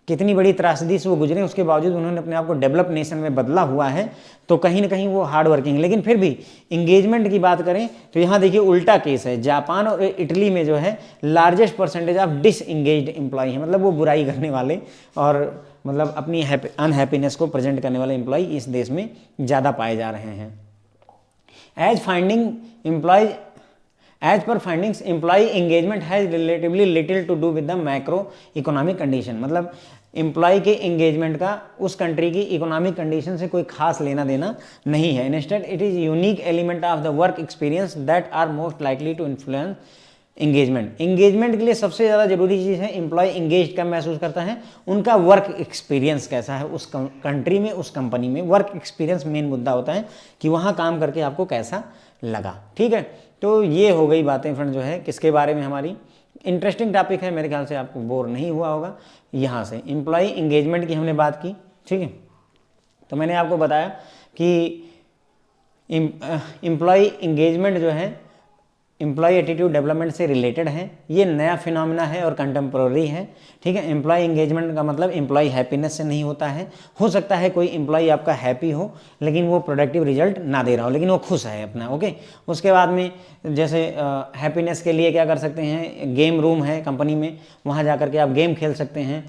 कितनी बड़ी त्रासदी से वो गुजरे, उसके बावजूद उन्होंने अपने आप को डेवलप नेशन में बदला हुआ है, तो कहीं ना कहीं वो हार्ड वर्किंग। लेकिन फिर भी इंगेजमेंट की बात करें तो यहाँ देखिए उल्टा केस है, जापान और इटली में जो है largest percentage of disengaged employee है, मतलब वो बुराई करने वाले और मतलब अपनी अनहैप्पीनेस को प्रेजेंट करने वाले एम्प्लॉय इस देश में ज़्यादा पाए जा रहे हैं। As per findings, employee engagement has relatively little to do with the macro economic condition, मतलब एम्प्लॉय के एंगेजमेंट का उस कंट्री की इकोनॉमिक कंडीशन से कोई खास लेना देना नहीं है। Instead it is unique element of the work experience that are most likely to influence engagement. Engagement के लिए सबसे ज़्यादा जरूरी चीज़ है एम्प्लॉय एंगेज कब महसूस करता है, उनका वर्क एक्सपीरियंस कैसा है उस कंट्री में, उस कंपनी में। वर्क एक्सपीरियंस मेन मुद्दा होता है कि वहाँ काम करके आपको कैसा लगा। ठीक है, तो ये हो गई बातें फ्रेंड जो है किसके बारे में, हमारी इंटरेस्टिंग टॉपिक है, मेरे ख्याल से आपको बोर नहीं हुआ होगा। यहाँ से एम्प्लॉय इंगेजमेंट की हमने बात की। ठीक है, तो मैंने आपको बताया कि एम्प्लॉय इंगेजमेंट जो है एम्प्लॉय एटीट्यूड डेवलपमेंट से रिलेटेड है, ये नया फिनोमेना है और कंटेम्प्रोरी है। ठीक है, एम्प्लॉय एंगेजमेंट का मतलब एम्प्लॉय हैप्पीनेस से नहीं होता है। हो सकता है कोई एम्प्लॉय आपका हैप्पी हो लेकिन वो प्रोडक्टिव रिजल्ट ना दे रहा हो, लेकिन वो खुश है अपना। ओके, उसके बाद में जैसे हैप्पीनेस के लिए क्या कर सकते हैं, गेम रूम है कंपनी में, वहाँ जा कर के आप गेम खेल सकते हैं,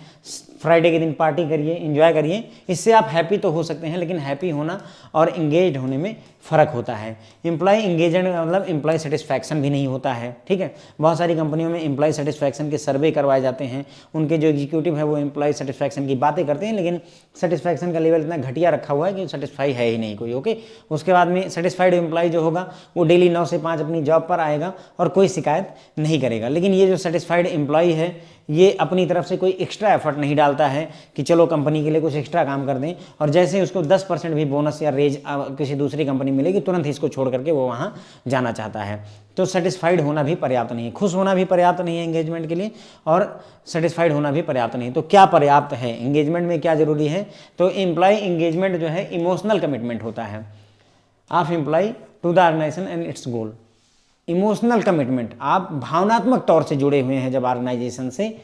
फ्राइडे के दिन पार्टी करिए, एंजॉय करिए, इससे आप हैप्पी तो हो सकते हैं, लेकिन हैप्पी होना और इंगेज होने में फ़र्क होता है। एम्प्लॉय इंगेजमेंट का मतलब एम्प्लॉय सेटिस्फैक्शन भी नहीं होता है। ठीक है, बहुत सारी कंपनियों में एम्प्लॉय सेटिस्फैक्शन के सर्वे करवाए जाते हैं, उनके जो एग्जीक्यूटिव है वो एम्प्लॉय सेटिस्फैक्शन की बातें करते हैं, लेकिन सेटिस्फैक्शन का लेवल इतना घटिया रखा हुआ है कि सेटिस्फाई है ही नहीं कोई। ओके, उसके बाद में सेटिस्फाइड एम्प्लॉय जो होगा वो डेली 9 से 5 अपनी जॉब पर आएगा और कोई शिकायत नहीं करेगा। लेकिन ये जो सेटिस्फाइड एम्प्लॉय है ये अपनी तरफ से कोई एक्स्ट्रा एफर्ट नहीं डालता है कि चलो कंपनी के लिए कुछ एक्स्ट्रा काम कर दें, और जैसे ही उसको 10% भी बोनस या रेज किसी दूसरी कंपनी मिलेगी तुरंत ही इसको छोड़ करके वो वहाँ जाना चाहता है। तो सेटिस्फाइड होना भी पर्याप्त नहीं है, खुश होना भी पर्याप्त नहीं है एंगेजमेंट के लिए, और सेटिस्फाइड होना भी पर्याप्त नहीं। तो क्या पर्याप्त है एंगेजमेंट में, क्या जरूरी है? तो एम्प्लॉय एंगेजमेंट जो है इमोशनल कमिटमेंट होता है of employee to the organisation and its goal. Emotional commitment, आप भावनात्मक तौर से जुड़े हुए हैं जब ऑर्गेनाइजेशन से,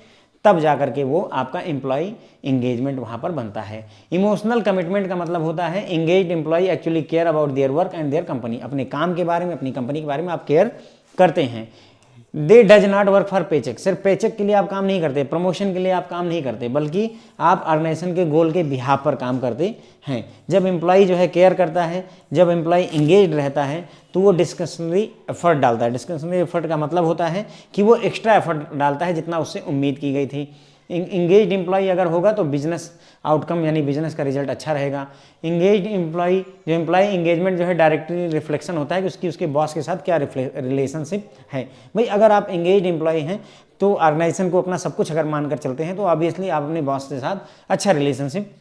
तब जाकर के वो आपका एम्प्लॉय इंगेजमेंट वहाँ पर बनता है। इमोशनल कमिटमेंट का मतलब होता है engaged employee actually care about their work and their company. अपने काम के बारे में, अपनी कंपनी के बारे में आप केयर करते हैं। दे does not work for paycheque, सिर्फ पेचेक के लिए आप काम नहीं करते, प्रमोशन के लिए आप काम नहीं करते, बल्कि आप ऑर्गेनाइजेशन के गोल के बिहाफ पर काम करते हैं। जब एम्प्लॉय जो है केयर करता है, जब एम्प्लॉय इंगेज रहता है, तो वो डिस्कशनरी एफर्ट डालता है। डिस्कशनरी एफर्ट का मतलब होता है कि वो एक्स्ट्रा एफर्ट डालता है जितना उससे उम्मीद की गई थी। इंगेज्ड एम्प्लॉय अगर होगा तो बिजनेस आउटकम यानी बिजनेस का रिजल्ट अच्छा रहेगा। इंगेज्ड एम्प्लॉय, जो एम्प्लॉय इंगेजमेंट जो है डायरेक्टली रिफ्लेक्शन होता है कि उसके बॉस के साथ क्या रिलेशनशिप है। भाई अगर आप इंगेज्ड एम्प्लॉय हैं तो ऑर्गेनाइजेशन को अपना सब कुछ अगर मानकर चलते हैं तो ऑब्वियसली आप अपने बॉस के साथ अच्छा रिलेशनशिप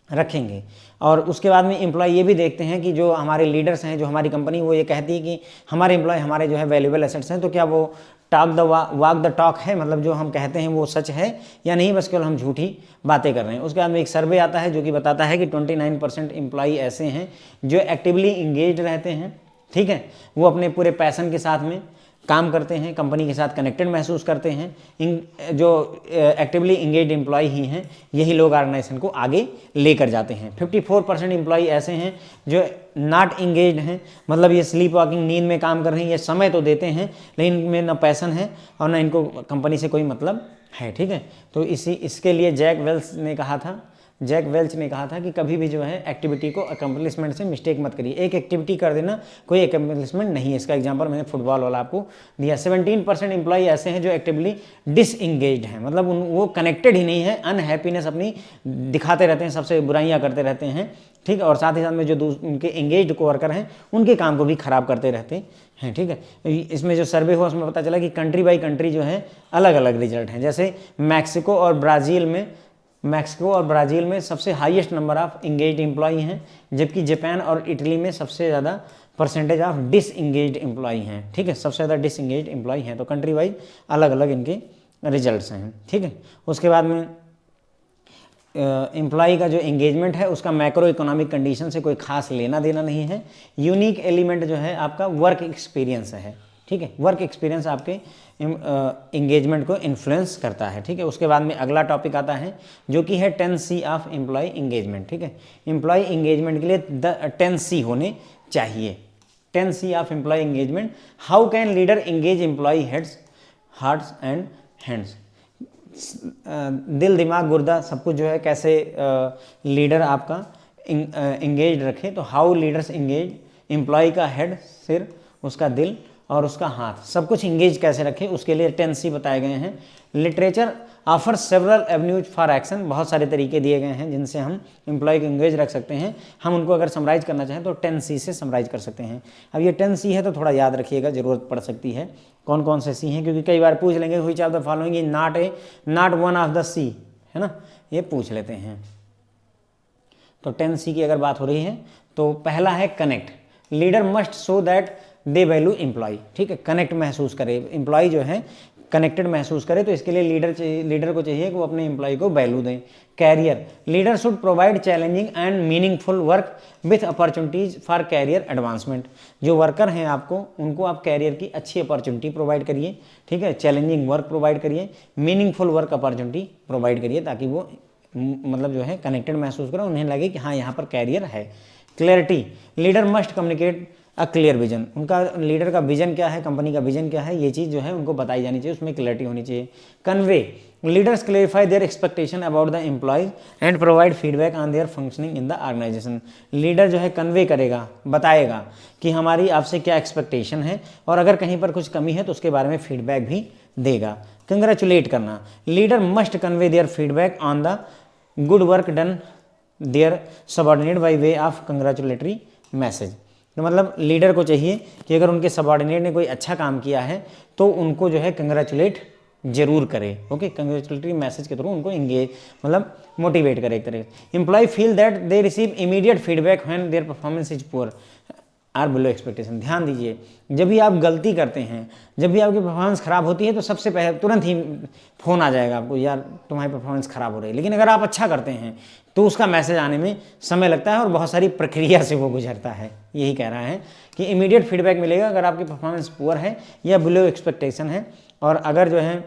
रखेंगे। और उसके बाद में एम्प्लॉय ये भी देखते हैं कि जो हमारे लीडर्स हैं, जो हमारी कंपनी, वो ये कहती है कि हमारे एम्प्लॉय हमारे जो है वैल्यूएबल एसेट्स हैं, तो क्या वो वॉक द टॉक है, मतलब जो हम कहते हैं वो सच है या नहीं, बस केवल हम झूठी बातें कर रहे हैं। उसके बाद में एक सर्वे आता है जो कि बताता है कि 29% एम्प्लॉय ऐसे हैं जो एक्टिवली इंगेज रहते हैं। ठीक है, वो अपने पूरे पैशन के साथ में काम करते हैं, कंपनी के साथ कनेक्टेड महसूस करते हैं। जो एक्टिवली इंगेज एम्प्लॉय ही हैं यही लोग ऑर्गेनाइजेशन को आगे लेकर जाते हैं। 54% एम्प्लॉय ऐसे हैं जो नॉट इंगेज हैं, मतलब ये स्लीप वॉकिंग, नींद में काम कर रहे हैं, ये समय तो देते हैं लेकिन इनमें ना पैसन है और ना इनको कंपनी से कोई मतलब है। ठीक है, तो इसके लिए जैक वेल्च ने कहा था कि कभी भी जो है एक्टिविटी को अकम्पलिशमेंट से मिस्टेक मत करिए। एक एक्टिविटी कर देना कोई अकम्पलिशमेंट नहीं है। इसका एग्जांपल मैंने फुटबॉल वाला आपको दिया। 17% एम्प्लॉय ऐसे हैं जो एक्टिवली डिसएंगेज्ड हैं, मतलब वो कनेक्टेड ही नहीं है, अनहैप्पीनेस अपनी दिखाते रहते हैं, सबसे बुराइयाँ करते रहते हैं। ठीक है, और साथ ही साथ में जो उनके एंगेज्ड कोवर्कर हैं उनके काम को भी खराब करते रहते हैं। ठीक है, इसमें जो सर्वे हुआ उसमें पता चला कि कंट्री बाई कंट्री जो है अलग अलग रिजल्ट हैं। जैसे मैक्सिको और ब्राज़ील में सबसे highest number of engaged employee हैं, जबकि जापान और इटली में सबसे ज़्यादा परसेंटेज ऑफ डिसएंगेज्ड एम्प्लॉय हैं। ठीक है, सबसे ज़्यादा डिसएंगेज्ड एम्प्लॉय हैं। तो कंट्री वाइज अलग अलग इनके रिजल्ट्स हैं। ठीक है, उसके बाद में एम्प्लॉय का जो एंगेजमेंट है उसका मैक्रो इकोनॉमिक कंडीशन से कोई खास लेना देना नहीं है। यूनिक एलिमेंट जो है आपका वर्क एक्सपीरियंस है। ठीक है, वर्क एक्सपीरियंस आपके इंगेजमेंट को इन्फ्लुएंस करता है। ठीक है, उसके बाद में अगला टॉपिक आता है जो कि है 10C ऑफ एम्प्लॉय इंगेजमेंट। ठीक है, एम्प्लॉय इंगेजमेंट के लिए 10C होने चाहिए। 10C of employee engagement, how can leader engage employee heads hearts and hands. दिल, दिमाग, गुर्दा सब कुछ जो है कैसे लीडर आपका इंगेज रखे, तो हाउ लीडर्स इंगेज एम्प्लॉय का हेड, सिर, उसका दिल और उसका हाथ, सब कुछ इंगेज कैसे रखे, उसके लिए 10C बताए गए हैं। Literature offer several avenues for action, बहुत सारे तरीके दिए गए हैं जिनसे हम एम्प्लॉय को इंगेज रख सकते हैं। हम उनको अगर समराइज करना चाहें तो 10C से समराइज कर सकते हैं। अब ये 10C है तो थोड़ा याद रखिएगा, ज़रूरत पड़ सकती है कौन कौन से C हैं, क्योंकि कई बार पूछ लेंगे which of the following is not one of the C, है ना, ये पूछ लेते हैं। तो 10C की अगर बात हो रही है तो पहला है connect, leader must show that they value employee. ठीक है, कनेक्ट महसूस करे, एम्प्लॉय जो है कनेक्टेड महसूस करे, तो इसके लिए लीडर को चाहिए कि वो अपने एम्प्लॉय को वैल्यू दें। Career, leader should provide challenging and meaningful work with opportunities for career advancement. जो वर्कर हैं आपको, उनको आप कैरियर की अच्छी अपॉर्चुनिटी प्रोवाइड करिए। ठीक है, चैलेंजिंग वर्क प्रोवाइड करिए, मीनिंगफुल वर्क अपॉर्चुनिटी प्रोवाइड करिए, ताकि वो मतलब जो है कनेक्टेड महसूस करें, उन्हें लगे कि हाँ यहाँ पर कैरियर है। Clarity, leader must communicate a clear vision, उनका लीडर का विजन क्या है, कंपनी का विजन क्या है, ये चीज़ जो है उनको बताई जानी चाहिए, उसमें क्लैरिटी होनी चाहिए। Convey, leaders clarify their expectation about the employees and provide feedback on their functioning in the organisation. Leader जो है कन्वे करेगा, बताएगा कि हमारी आपसे क्या एक्सपेक्टेशन है, और अगर कहीं पर कुछ कमी है तो उसके बारे में फीडबैक भी देगा। कंग्रेचुलेट करना, leader must convey their feedback on the good work done their subordinate by way of congratulatory message. तो मतलब लीडर को चाहिए कि अगर उनके सबॉर्डिनेट ने कोई अच्छा काम किया है तो उनको जो है कंग्रेचुलेट जरूर करे। ओके, कंग्रेचुलेटरी मैसेज के थ्रू उनको इंगेज मतलब मोटिवेट करे एक तरह से। Employee feel that they receive immediate feedback when their performance is poor or below expectation. ध्यान दीजिए, जब भी आप गलती करते हैं, जब भी आपकी परफॉर्मेंस खराब होती है तो सबसे पहले तुरंत ही फ़ोन आ जाएगा आपको, यार तुम्हारी परफॉर्मेंस खराब हो रही है। लेकिन अगर आप अच्छा करते हैं तो उसका मैसेज आने में समय लगता है और बहुत सारी प्रक्रिया से वो गुजरता है। यही कह रहा है कि इमीडिएट फीडबैक मिलेगा अगर आपकी परफॉर्मेंस पुअर है या बिलो एक्सपेक्टेशन है, और अगर जो है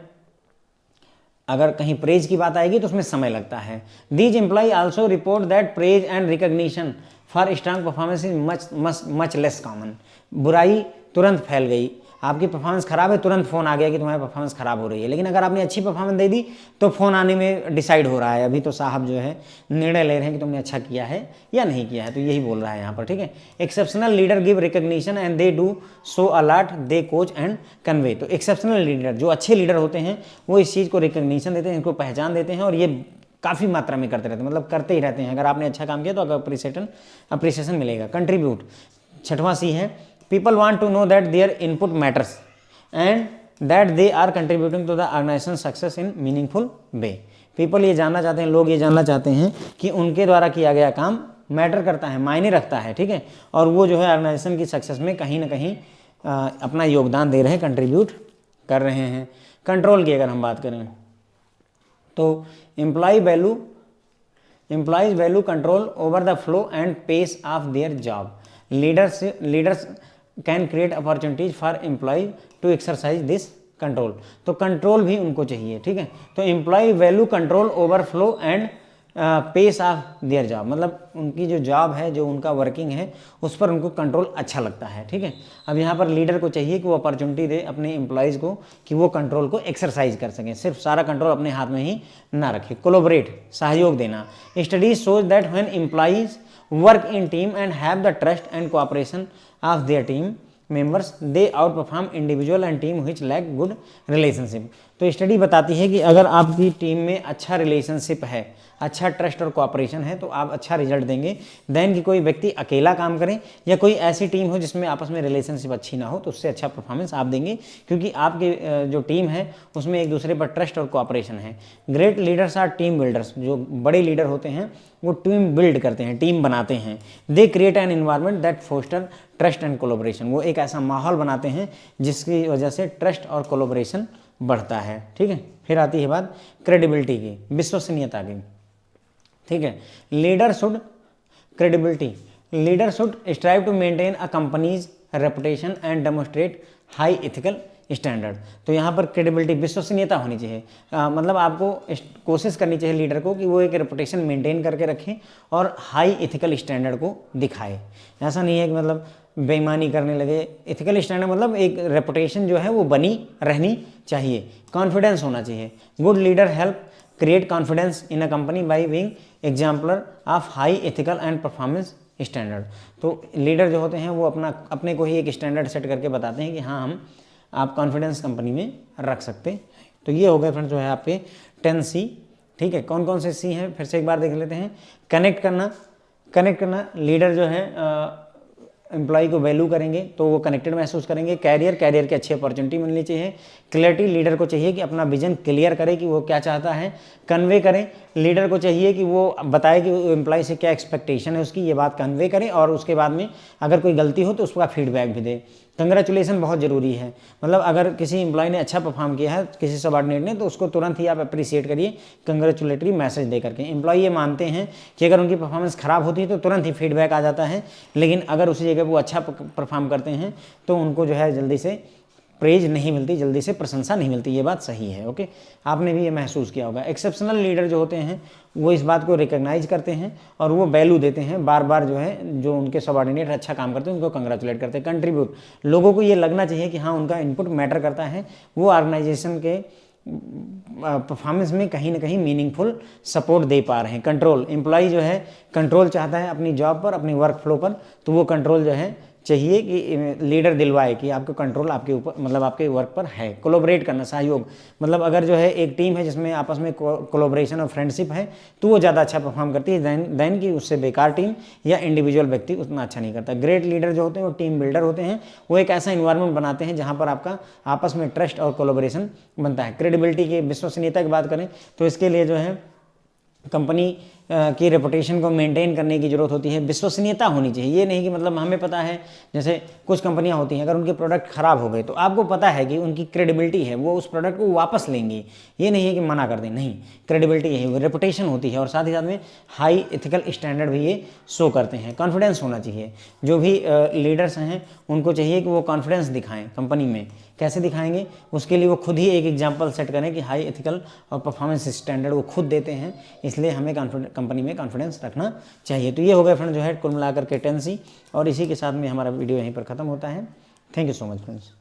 अगर कहीं प्रेज की बात आएगी तो उसमें समय लगता है। These employee also report that praise and recognition for strong performance is much less common. बुराई तुरंत फैल गई, आपकी परफॉर्मेंस खराब है, तुरंत फ़ोन आ गया कि तुम्हारी परफॉर्मेंस खराब हो रही है। लेकिन अगर आपने अच्छी परफॉर्मेंस दे दी तो फ़ोन आने में डिसाइड हो रहा है, अभी तो साहब जो है निर्णय ले रहे हैं कि तुमने अच्छा किया है या नहीं किया है, तो यही बोल रहा है यहाँ पर। ठीक है, exceptional leader give recognition and they do so a lot, they coach and convey. तो एक्सेप्शनल लीडर, जो अच्छे लीडर होते हैं, वो इस चीज़ को रिकग्निशन देते हैं, इनको पहचान देते हैं, और ये काफ़ी मात्रा में करते रहते हैं, मतलब करते ही रहते हैं। अगर आपने अच्छा काम किया तो अगर अप्रिसिएशन मिलेगा। कंट्रीब्यूट, 6वां C है, people want to know that their input matters and that they are contributing to the organisation success in meaningful way. People ये जानना चाहते हैं, लोग ये जानना चाहते हैं कि उनके द्वारा किया गया काम मैटर करता है, मायने रखता है। ठीक है, और वो जो है ऑर्गेनाइजेशन की सक्सेस में कहीं ना कहीं अपना योगदान दे रहे हैं, कंट्रीब्यूट कर रहे हैं। कंट्रोल की अगर हम बात करें तो employees value control over the flow and pace of their job. Leaders can create opportunities for employ to exercise this control. तो कंट्रोल भी उनको चाहिए। ठीक है, तो employ value control over flow and pace of their job, मतलब उनकी जो जॉब है, जो उनका वर्किंग है, उस पर उनको कंट्रोल अच्छा लगता है। ठीक है, अब यहाँ पर लीडर को चाहिए कि वो अपॉर्चुनिटी दे अपने एम्प्लॉयज़ को कि वो कंट्रोल को एक्सरसाइज कर सकें, सिर्फ सारा कंट्रोल अपने हाथ में ही ना रखे। कोलोबरेट, सहयोग देना। Studies shows that when employees work in team and have the trust and cooperation of their team members they outperform individual and team which lack good relationship. तो स्टडी बताती है कि अगर आपकी टीम में अच्छा रिलेशनशिप है, अच्छा ट्रस्ट और कोऑपरेशन है, तो आप अच्छा रिजल्ट देंगे देन कि कोई व्यक्ति अकेला काम करे या कोई ऐसी टीम हो जिसमें आपस में रिलेशनशिप अच्छी ना हो, तो उससे अच्छा परफॉर्मेंस आप देंगे, क्योंकि आपके जो टीम है उसमें एक दूसरे पर ट्रस्ट और कोऑपरेशन है। Great leaders are team builders, जो बड़े लीडर होते हैं वो टीम बिल्ड करते हैं, टीम बनाते हैं। They create an environment that foster trust and collaboration, वो एक ऐसा माहौल बनाते हैं जिसकी वजह से ट्रस्ट और कोलैबोरेशन बढ़ता है। ठीक है, फिर आती है बात क्रेडिबिलिटी की, विश्वसनीयता की। ठीक है, leader should strive to maintain a company's reputation and demonstrate high ethical standard. तो यहाँ पर क्रेडिबिलिटी, विश्वसनीयता होनी चाहिए। मतलब आपको कोशिश करनी चाहिए लीडर को कि वो एक रेपुटेशन मेंटेन करके रखें और हाई एथिकल स्टैंडर्ड को दिखाए। ऐसा नहीं है कि मतलब बेईमानी करने लगे। एथिकल स्टैंडर्ड मतलब एक रेपुटेशन जो है वो बनी रहनी चाहिए। कॉन्फिडेंस होना चाहिए। Good leader help create confidence in a company by being exemplar of high ethical and performance standard. तो लीडर जो होते हैं वो अपने को ही एक स्टैंडर्ड सेट करके बताते हैं कि हाँ हम आप कॉन्फिडेंस कंपनी में रख सकते। तो ये हो गए फ्रेंड्स जो है आपके 10C। ठीक है, कौन कौन से C हैं फिर से एक बार देख लेते हैं। कनेक्ट करना, लीडर जो है एम्प्लॉय को वैल्यू करेंगे तो वो कनेक्टेड महसूस करेंगे। कैरियर की अच्छी अपॉर्चुनिटी मिलनी चाहिए। क्लैरिटी, लीडर को चाहिए कि अपना विजन क्लियर करे कि वो क्या चाहता है। कन्वे करें, लीडर को चाहिए कि वो बताए कि एम्प्लॉय से क्या एक्सपेक्टेशन है उसकी, ये बात कन्वे करें और उसके बाद में अगर कोई गलती हो तो उसका फीडबैक भी दे। कंग्रेचुलेसन बहुत ज़रूरी है। मतलब अगर किसी एम्प्लॉय ने अच्छा परफॉर्म किया है किसी सबऑर्डिनेट ने तो उसको तुरंत ही आप अप्रिशिएट करिए कंग्रेचुलेटरी मैसेज दे करके। एम्प्लॉय ये मानते हैं कि अगर उनकी परफॉर्मेंस ख़राब होती है तो तुरंत ही फीडबैक आ जाता है, लेकिन अगर उसी जगह वो अच्छा परफॉर्म करते हैं तो उनको जो है जल्दी से प्रेज नहीं मिलती, जल्दी से प्रशंसा नहीं मिलती। ये बात सही है। ओके, आपने भी ये महसूस किया होगा। एक्सेप्शनल लीडर जो होते हैं वो इस बात को रिकग्नाइज करते हैं और वो वैल्यू देते हैं। बार बार जो है जो उनके सबऑर्डिनेट अच्छा काम करते हैं उनको कंग्रेचुलेट करते हैं। कंट्रीब्यूट, लोगों को ये लगना चाहिए कि हाँ उनका इनपुट मैटर करता है, वो ऑर्गेनाइजेशन के परफॉर्मेंस में कहीं ना कहीं मीनिंगफुल सपोर्ट दे पा रहे हैं। कंट्रोल, एम्प्लॉय जो है कंट्रोल चाहता है अपनी जॉब पर, अपनी वर्क फ्लो पर, तो वो कंट्रोल जो है चाहिए कि लीडर दिलवाए कि आपको कंट्रोल आपके ऊपर, मतलब आपके वर्क पर है। कोलैबोरेट करना, सहयोग, मतलब अगर जो है एक टीम है जिसमें आपस में कोलैबोरेशन और फ्रेंडशिप है तो वो ज़्यादा अच्छा परफॉर्म करती है दैन कि उससे बेकार टीम या इंडिविजुअल व्यक्ति उतना अच्छा नहीं करता। ग्रेट लीडर जो होते हैं वो टीम बिल्डर होते हैं। वो एक ऐसा इन्वायरमेंट बनाते हैं जहाँ पर आपका आपस में ट्रस्ट और कोलैबोरेशन बनता है। क्रेडिबिलिटी की, विश्वसनीयता की बात करें तो इसके लिए जो है कंपनी की रेपुटेशन को मेंटेन करने की ज़रूरत होती है। विश्वसनीयता होनी चाहिए। ये नहीं कि मतलब हमें पता है, जैसे कुछ कंपनियां होती हैं अगर उनके प्रोडक्ट ख़राब हो गए तो आपको पता है कि उनकी क्रेडिबिलिटी है, वो उस प्रोडक्ट को वापस लेंगी। ये नहीं है कि मना कर दें, नहीं, क्रेडिबिलिटी यही रेपुटेशन होती है और साथ ही साथ में हाई एथिकल स्टैंडर्ड भी ये शो करते हैं। कॉन्फिडेंस होना चाहिए। जो भी लीडर्स हैं उनको चाहिए कि वो कॉन्फिडेंस दिखाएँ कंपनी में। कैसे दिखाएंगे? उसके लिए वो खुद ही एक एग्जाम्पल सेट करें कि हाई एथिकल और परफॉर्मेंस स्टैंडर्ड वो खुद देते हैं, इसलिए हमें कंपनी में कॉन्फिडेंस रखना चाहिए। तो ये हो गया फ्रेंड जो है कुल मिलाकर के 10C, और इसी के साथ में हमारा वीडियो यहीं पर ख़त्म होता है। Thank you so much friends.